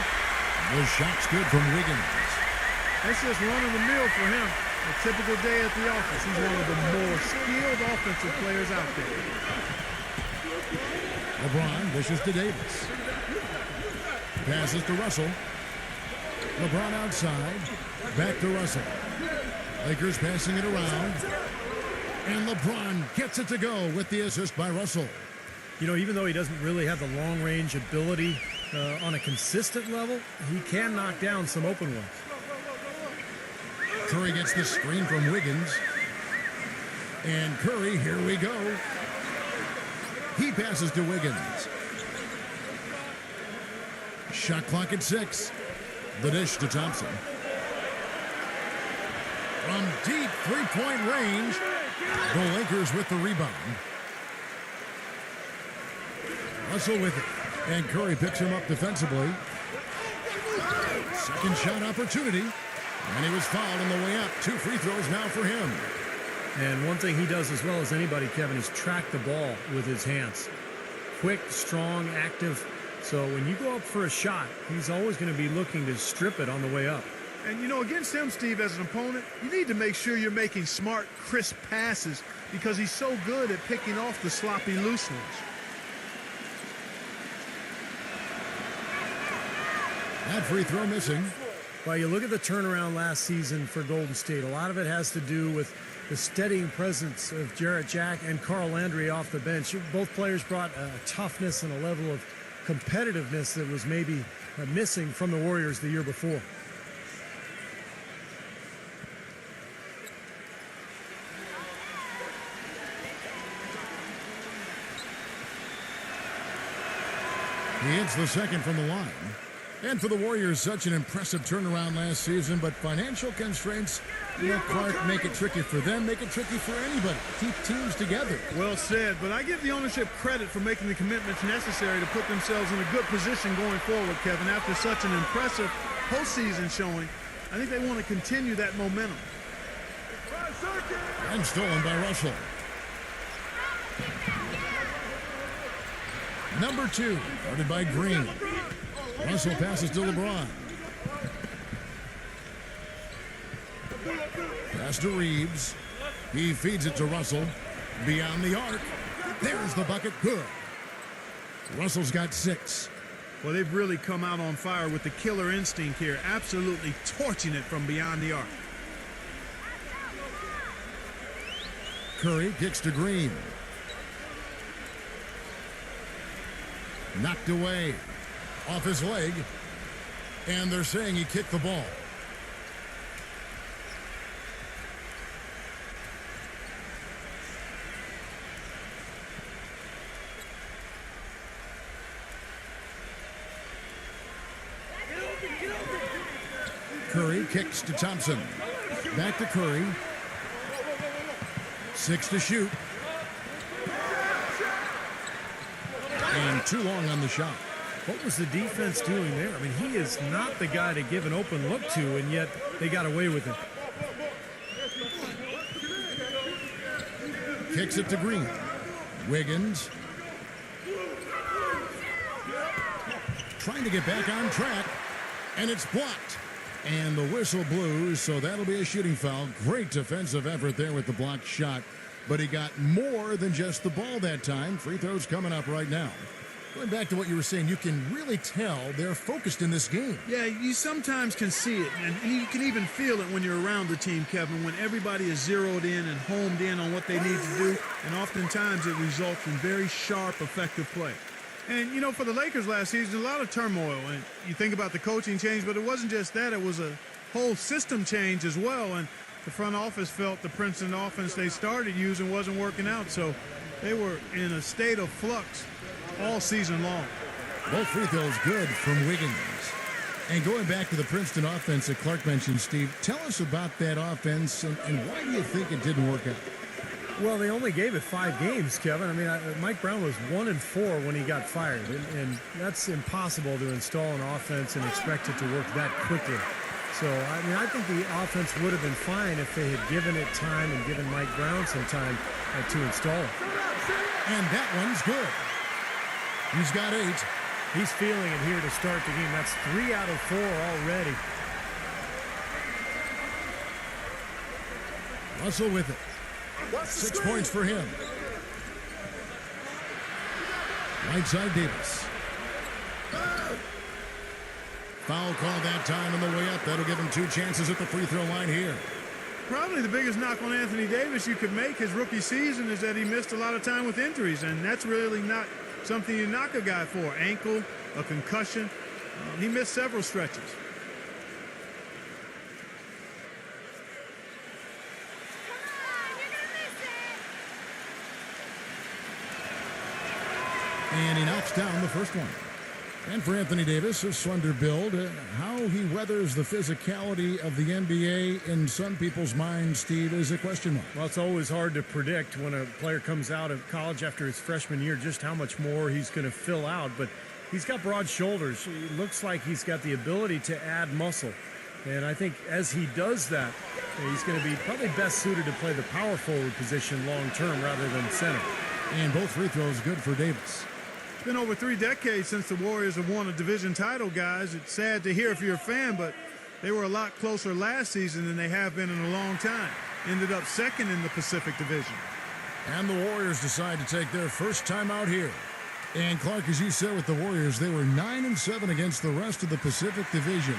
The shot's good from Wiggins. That's just run-of-the-mill for him. A typical day at the office. He's one of the more skilled offensive players out there. LeBron dishes to Davis. Passes to Russell. LeBron outside. Back to Russell. Lakers passing it around. And LeBron gets it to go with the assist by Russell. You know, even though he doesn't really have the long-range ability on a consistent level, he can knock down some open ones. Curry gets the screen from Wiggins. And Curry, here we go. He passes to Wiggins. Shot clock at 6. The dish to Thompson. From deep three-point range, the Lakers with the rebound. Russell with it. And Curry picks him up defensively. Second shot opportunity. And he was fouled on the way up. 2 free throws now for him. And one thing he does as well as anybody, Kevin, is track the ball with his hands. Quick, strong, active. So when you go up for a shot, he's always going to be looking to strip it on the way up. And, you know, against him, Steve, as an opponent, you need to make sure you're making smart, crisp passes because he's so good at picking off the sloppy loose ones. That free throw missing. Well, you look at the turnaround last season for Golden State. A lot of it has to do with the steadying presence of Jarrett Jack and Carl Landry off the bench. Both players brought a toughness and a level of competitiveness that was maybe missing from the Warriors the year before. He hits the second from the line. And for the Warriors, such an impressive turnaround last season, but financial constraints, Clark, make it tricky for them, make it tricky for anybody. Keep teams together. Well said, but I give the ownership credit for making the commitments necessary to put themselves in a good position going forward, Kevin. After such an impressive postseason showing, I think they want to continue that momentum. And stolen by Russell. Number 2, guarded by Green. Russell passes to LeBron. Pass to Reeves. He feeds it to Russell. Beyond the arc. There's the bucket. Good. Russell's got 6. Well, they've really come out on fire with the killer instinct here, absolutely torching it from beyond the arc. Curry kicks to Green. Knocked away. Off his leg. And they're saying he kicked the ball. Curry kicks to Thompson. Back to Curry. 6 to shoot. And too long on the shot. What was the defense doing there? I mean, he is not the guy to give an open look to, and yet they got away with it. Kicks it to Green. Wiggins. Trying to get back on track, and it's blocked. And the whistle blew, so that'll be a shooting foul. Great defensive effort there with the blocked shot, but he got more than just the ball that time. Free throws coming up right now. Going back to what you were saying, you can really tell they're focused in this game. Yeah, you sometimes can see it, and you can even feel it when you're around the team, Kevin, when everybody is zeroed in and homed in on what they need to do, and oftentimes it results in very sharp, effective play. And, you know, for the Lakers last season, a lot of turmoil, and you think about the coaching change, but it wasn't just that. It was a whole system change as well, and the front office felt the Princeton offense they started using wasn't working out, so they were in a state of flux all season long. Both free throws good from Wiggins. And going back to the Princeton offense that Clark mentioned, Steve, tell us about that offense and why do you think it didn't work out? Well, they only gave it 5 games, Kevin. I mean, Mike Brown was 1-4 when he got fired, and that's impossible to install an offense and expect it to work that quickly. So, I mean, I think the offense would have been fine if they had given it time and given Mike Brown some time to install it. And that one's good. He's got 8. He's feeling it here to start the game. That's 3 out of 4 already. Russell with it. 6 points for him. Right side Davis. Foul call that time on the way up. That'll give him 2 chances at the free throw line here. Probably the biggest knock on Anthony Davis you could make his rookie season is that he missed a lot of time with injuries, and that's really not something you knock a guy for. Ankle, a concussion. He missed several stretches. And he knocks down the first one. And for Anthony Davis, a slender build, how he weathers the physicality of the NBA in some people's minds, Steve, is a question mark. Well, it's always hard to predict when a player comes out of college after his freshman year just how much more he's going to fill out. But he's got broad shoulders. It looks like he's got the ability to add muscle. And I think as he does that, he's going to be probably best suited to play the power forward position long term rather than center. And both free throws good for Davis. It's been over 3 decades since the Warriors have won a division title, guys. It's sad to hear if you're a fan, but they were a lot closer last season than they have been in a long time. Ended up second in the Pacific Division. And the Warriors decide to take their first time out here. And Clark, as you said with the Warriors, they were 9-7 against the rest of the Pacific Division.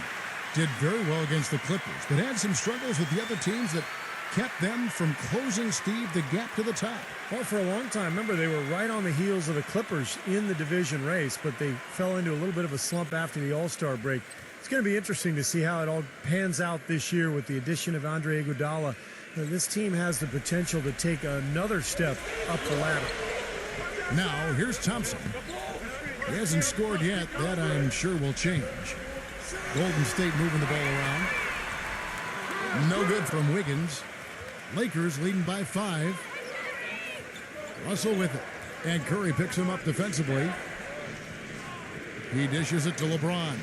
did very well against the Clippers, but had some struggles with the other teams that kept them from closing, Steve, the gap to the top. Well, for a long time, remember, they were right on the heels of the Clippers in the division race, but they fell into a little bit of a slump after the All-Star break. It's going to be interesting to see how it all pans out this year with the addition of Andre Iguodala. This team has the potential to take another step up the ladder. Now, here's Thompson. He hasn't scored yet. That, I'm sure, will change. Golden State moving the ball around. No good from Wiggins. Lakers leading by 5. Russell with it. And Curry picks him up defensively. He dishes it to LeBron.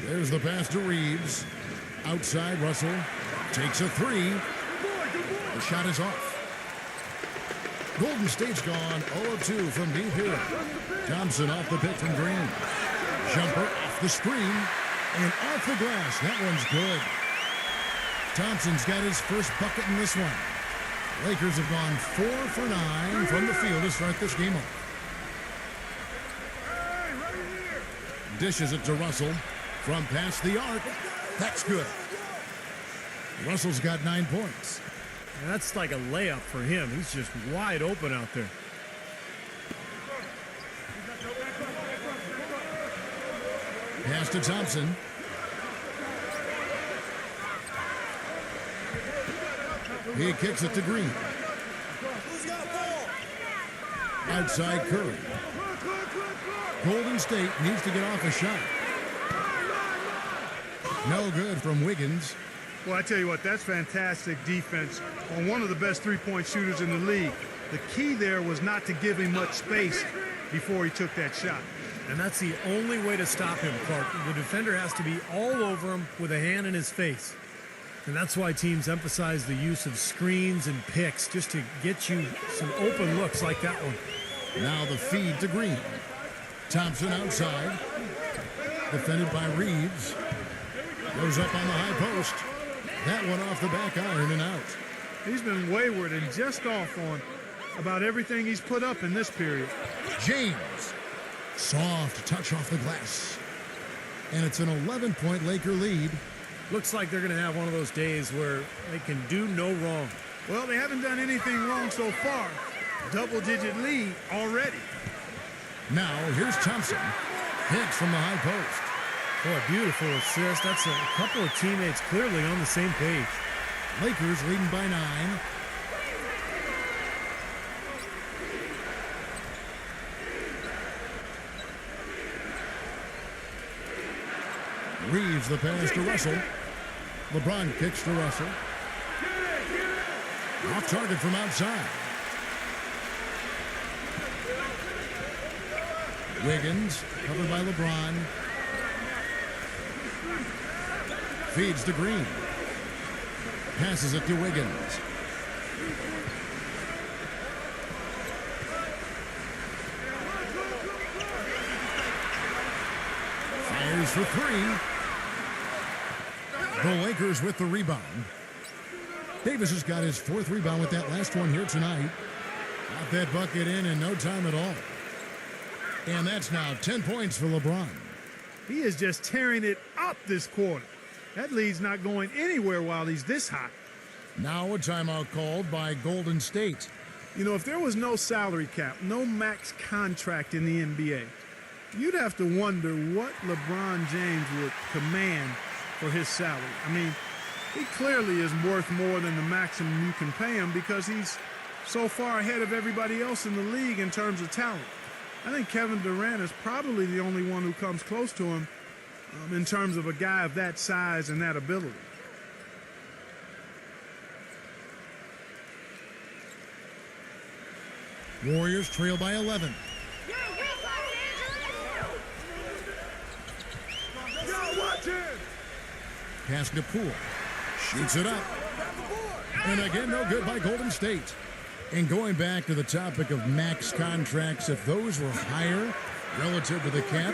There's the pass to Reeves. Outside, Russell takes a 3. The shot is off. Golden State's gone 0-2 from deep here. Thompson off the pick from Green. Jumper off the screen and off the glass. That one's good. Thompson's got his first bucket in this one. Lakers have gone 4 for 9 from the field to start this game off. Dishes it to Russell from past the arc. That's good. Russell's got 9 points. And that's like a layup for him. He's just wide open out there. Pass to Thompson. He kicks it to Green. Outside Curry. Golden State needs to get off a shot. No good from Wiggins. Well, I tell you what, that's fantastic defense on one of the best three-point shooters in the league. The key there was not to give him much space before he took that shot. And that's the only way to stop him, Clark. The defender has to be all over him with a hand in his face. And that's why teams emphasize the use of screens and picks just to get you some open looks like that one. Now the feed to Green. Thompson outside. Defended by Reeves. Goes up on the high post. That one off the back iron and out. He's been wayward and just off on about everything he's put up in this period. James. Soft touch off the glass. And it's an 11-point Laker lead. Looks like they're going to have one of those days where they can do no wrong. Well, they haven't done anything wrong so far. Double-digit lead already. Now, here's Thompson. Hits from the high post. Boy, beautiful assist. That's a couple of teammates clearly on the same page. Lakers leading by 9. Reeves the pass to Russell. LeBron kicks to Russell. Off target from outside. Wiggins covered by LeBron. Feeds to Green. Passes it to Wiggins. Fires for 3. The Lakers with the rebound. Davis has got his 4th rebound with that last one here tonight. Got that bucket in no time at all. And that's now 10 points for LeBron. He is just tearing it up this quarter. That lead's not going anywhere while he's this hot. Now a timeout called by Golden State. You know, if there was no salary cap, no max contract in the NBA, you'd have to wonder what LeBron James would command for his salary. I mean, he clearly is worth more than the maximum you can pay him because he's so far ahead of everybody else in the league in terms of talent. I think Kevin Durant is probably the only one who comes close to him in terms of a guy of that size and that ability. Warriors trail by 11. Pass to Poole. Shoots it up. And again, no good by Golden State. And going back to the topic of max contracts, if those were higher relative to the cap,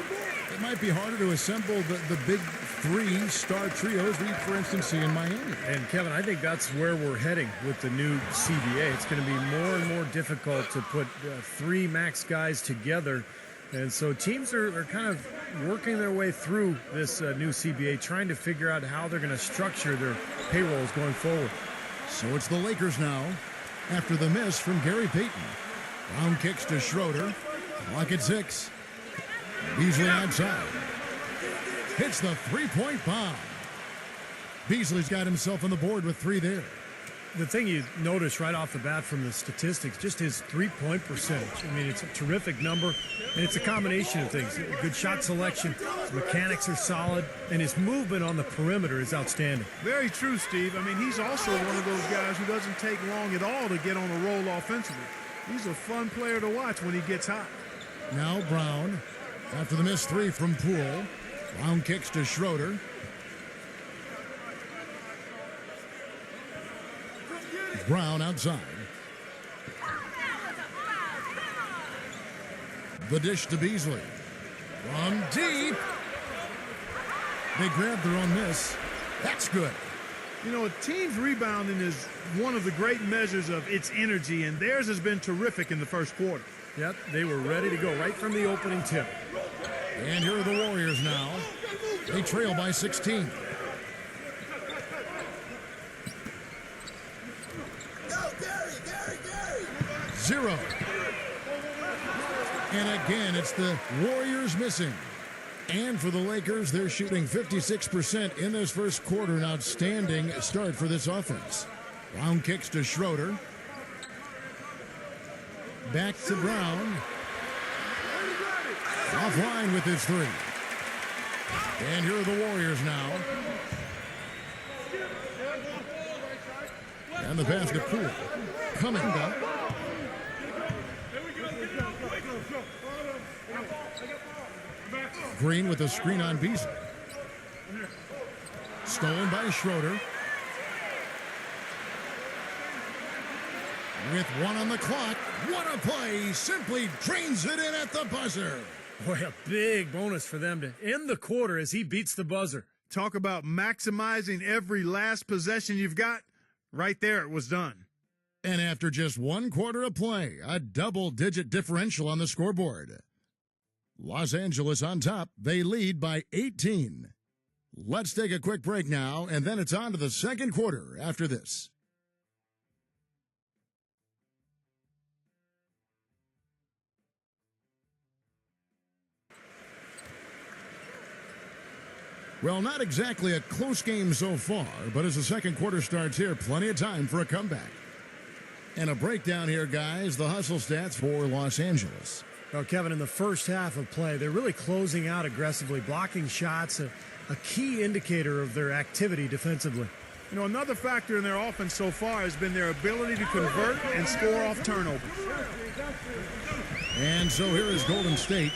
it might be harder to assemble the big 3-star trios we, for instance, see in Miami. And, Kevin, I think that's where we're heading with the new CBA. It's going to be more and more difficult to put 3 max guys together And so teams are kind of working their way through this new CBA, trying to figure out how they're going to structure their payrolls going forward. So it's the Lakers now after the miss from Gary Payton. Brown kicks to Schroeder. Clock at 6. Beasley outside. Hits the three-point bomb. Beasley's got himself on the board with 3 there. The thing you notice right off the bat from the statistics, just his three-point percentage. I mean, it's a terrific number, and it's a combination of things. Good shot selection, his mechanics are solid, and his movement on the perimeter is outstanding. Very true, Steve. I mean, he's also one of those guys who doesn't take long at all to get on a roll offensively. He's a fun player to watch when he gets hot. Now Brown, after the missed 3 from Poole. Brown kicks to Schroeder. Brown outside. The dish to Beasley. From deep. They grabbed their own miss. That's good. You know, a team's rebounding is one of the great measures of its energy, and theirs has been terrific in the first quarter. Yep, they were ready to go right from the opening tip. And here are the Warriors now. They trail by 16. Zero. And again, it's the Warriors missing. And for the Lakers, they're shooting 56% in this first quarter. An outstanding start for this offense. Brown kicks to Schroeder. Back to Brown. Offline with his 3. And here are the Warriors now. And the basket Poole. Coming up. Green with a screen on Beasley. Stolen by Schroeder. With 1 on the clock. What a play. Simply drains it in at the buzzer. Boy, a big bonus for them to end the quarter as he beats the buzzer. Talk about maximizing every last possession you've got. Right there, it was done. And after just 1 quarter of play, a double-digit differential on the scoreboard. Los Angeles on top. They lead by 18. Let's take a quick break now, and then it's on to the second quarter after this. Well, not exactly a close game so far, but as the second quarter starts here, plenty of time for a comeback. And a breakdown here, guys, the hustle stats for Los Angeles. Well, Kevin, in the first half of play, they're really closing out aggressively, blocking shots, a key indicator of their activity defensively. You know, another factor in their offense so far has been their ability to convert and score off turnovers. And so here is Golden State.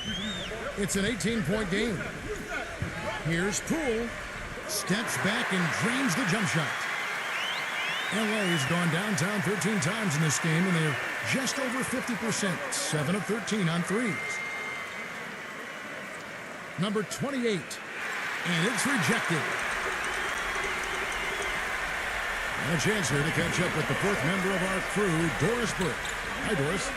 It's an 18-point game. Here's Poole. Steps back and drains the jump shot. LA's gone downtown 13 times in this game, and they're just over 50%, 7 of 13 on threes. Number 28, and it's rejected. And a chance here to catch up with the 4th member of our crew, Doris Burke. Hi, Doris.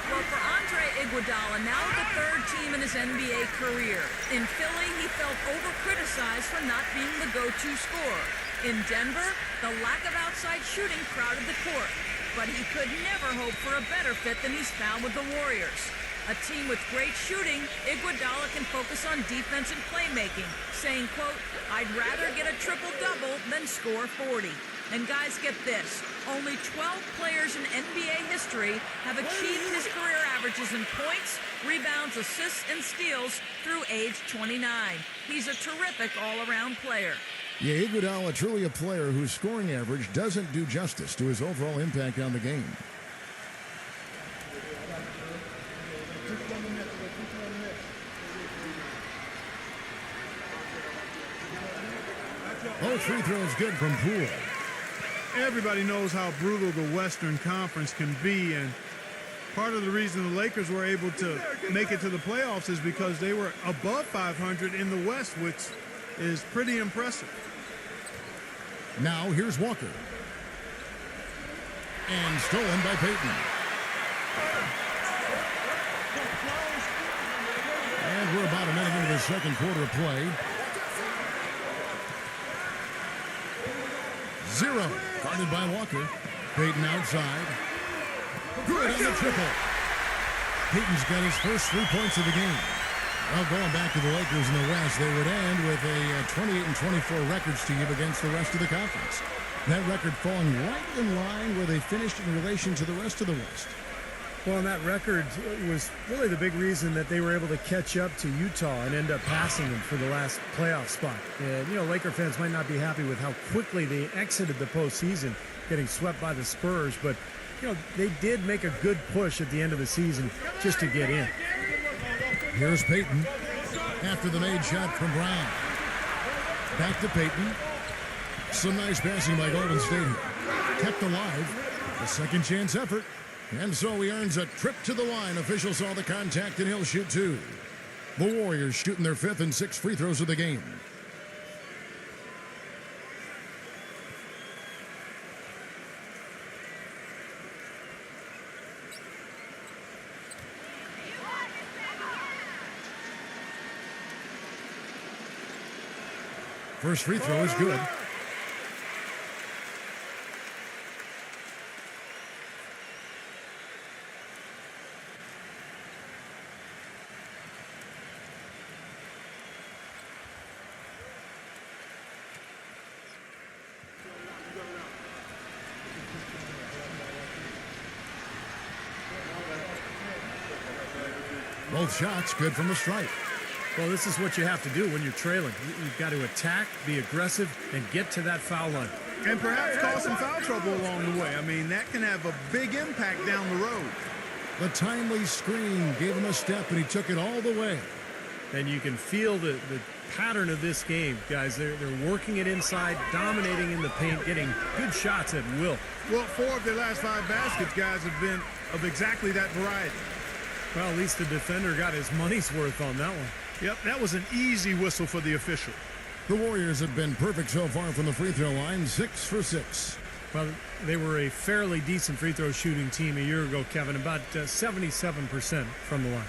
Well, for Andre Iguodala, now the 3rd team in his NBA career. In Philly, he felt over-criticized for not being the go-to scorer. In Denver, the lack of outside shooting crowded the court. But he could never hope for a better fit than he's found with the Warriors. A team with great shooting, Iguodala can focus on defense and playmaking, saying, quote, "I'd rather get a triple-double than score 40. And guys, get this. Only 12 players in NBA history have achieved his career averages in points, rebounds, assists, and steals through age 29. He's a terrific all-around player. Yeah, Iguodala, truly a player whose scoring average doesn't do justice to his overall impact on the game. Oh, free throws good from Poole. Everybody knows how brutal the Western Conference can be, and part of the reason the Lakers were able to make it to the playoffs is because they were above 500 in the West, which is pretty impressive. Now here's Walker. And stolen by Payton. second quarter of play. 0. Guarded by Walker. Payton outside. Good on the triple. Payton's got his first 3 points of the game. Well, going back to the Lakers in the West, they would end with a 28-24 records team against the rest of the conference. That record falling right in line where they finished in relation to the rest of the West. Well, and that record was really the big reason that they were able to catch up to Utah and end up passing them for the last playoff spot. And, you know, Laker fans might not be happy with how quickly they exited the postseason, getting swept by the Spurs, but, you know, they did make a good push at the end of the season just to get in. Here's Payton after the made shot from Brown. Back to Payton. Some nice passing by Golden State here. Kept alive. A second chance effort. And so he earns a trip to the line. Officials saw the contact and he'll shoot 2. The Warriors shooting their 5th and 6th free throws of the game. First free throw is good. Both shots good from the stripe. Well, this is what you have to do when you're trailing. You've got to attack, be aggressive, and get to that foul line. And perhaps cause some foul trouble along the way. I mean, that can have a big impact down the road. The timely screen gave him a step, and he took it all the way. And you can feel the pattern of this game, guys. They're working it inside, dominating in the paint, getting good shots at will. Well, 4 of their last 5 baskets, guys, have been of exactly that variety. Well, at least the defender got his money's worth on that one. Yep, that was an easy whistle for the official. The Warriors have been perfect so far from the free throw line, 6 for 6. Well, they were a fairly decent free throw shooting team a year ago, Kevin, about 77% from the line.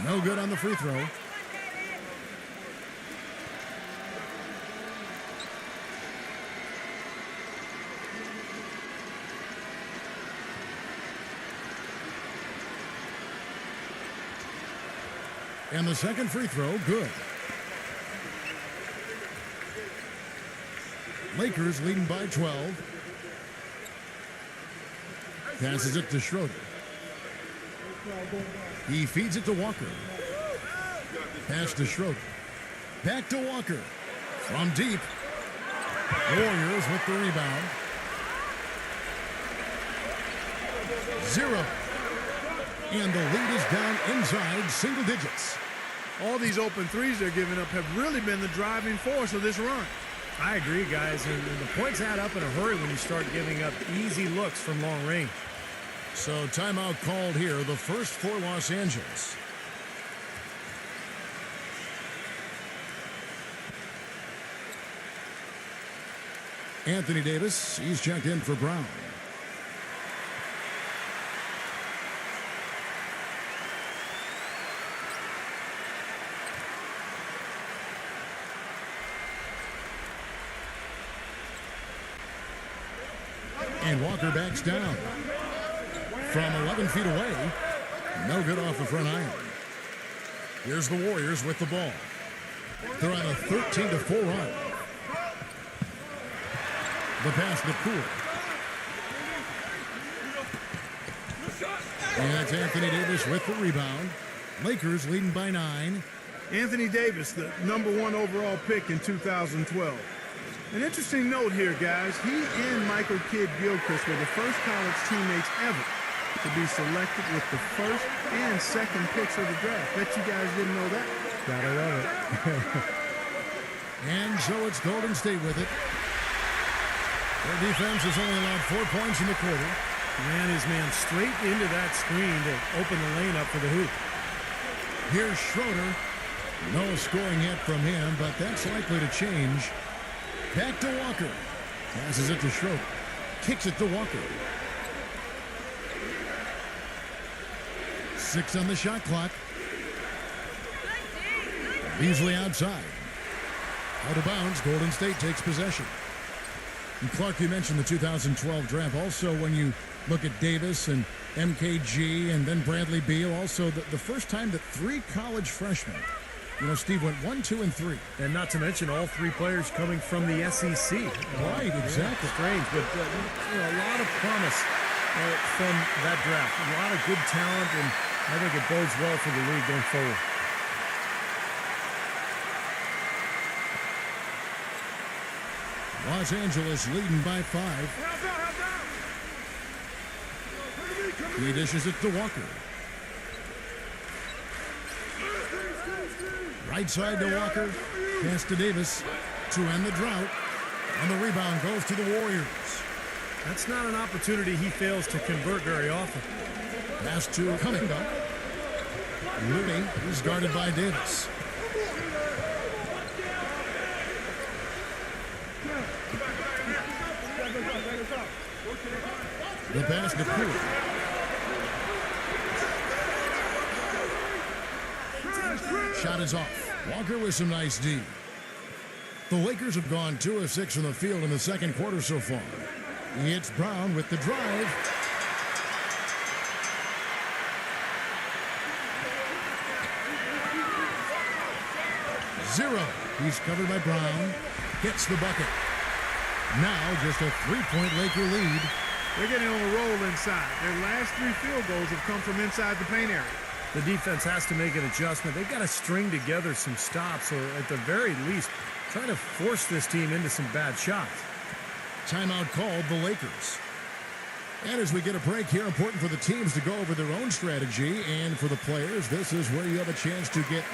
No good on the free throw. And the second free throw, good. Lakers leading by 12. Passes it to Schroeder. He feeds it to Walker. Pass to Schroeder. Back to Walker. From deep. Warriors with the rebound. 0. And the lead is down inside single digits. All these open threes they're giving up have really been the driving force of this run. I agree, guys. And the points add up in a hurry when you start giving up easy looks from long range. So timeout called here, the first for Los Angeles. Anthony Davis, he's checked in for Brown. And Walker backs down. From 11 feet away, no good off the front iron. Here's the Warriors with the ball. They're on a 13-4 run. The pass to Poole. And that's Anthony Davis with the rebound. Lakers leading by 9. Anthony Davis, the #1 overall pick in 2012. An interesting note here, guys. He and Michael Kidd-Gilchrist were the first college teammates ever to be selected with the first and second picks of the draft. Bet you guys didn't know that. Gotta love it. And so it's Golden State with it. Their defense has only allowed 4 points in the quarter. Ran his man straight into that screen to open the lane up for the hoop. Here's Schroeder. No scoring yet from him, but that's likely to change. Back to Walker. Passes it to Schroeder. Kicks it to Walker. 6 on the shot clock. Beasley outside. Out of bounds. Golden State takes possession. And Clark, you mentioned the 2012 draft. Also, when you look at Davis and MKG and then Bradley Beal, also the first time that 3 college freshmen, Steve, went 1, 2, and 3. And not to mention all 3 players coming from the SEC. Right, exactly. Strange, but a lot of promise from that draft. A lot of good talent, and I think it bodes well for the league going forward. Los Angeles leading by 5. He dishes it to Walker. Right side to Walker. Pass to Davis to end the drought. And the rebound goes to the Warriors. That's not an opportunity he fails to convert very often. Pass to Cunningham. Looney is guarded by Davis. The pass to Poole. Shot is off. Walker with some nice D. The Lakers have gone 2 of 6 from the field in the second quarter so far. It's Brown with the drive. Zero. He's covered by Brown. Gets the bucket. Now just a 3-point Laker lead. They're getting on a roll inside. Their last 3 field goals have come from inside the paint area. The defense has to make an adjustment. They've got to string together some stops, or at the very least, try to force this team into some bad shots. Timeout called the Lakers. And as we get a break here, important for the teams to go over their own strategy, and for the players, this is where you have a chance to get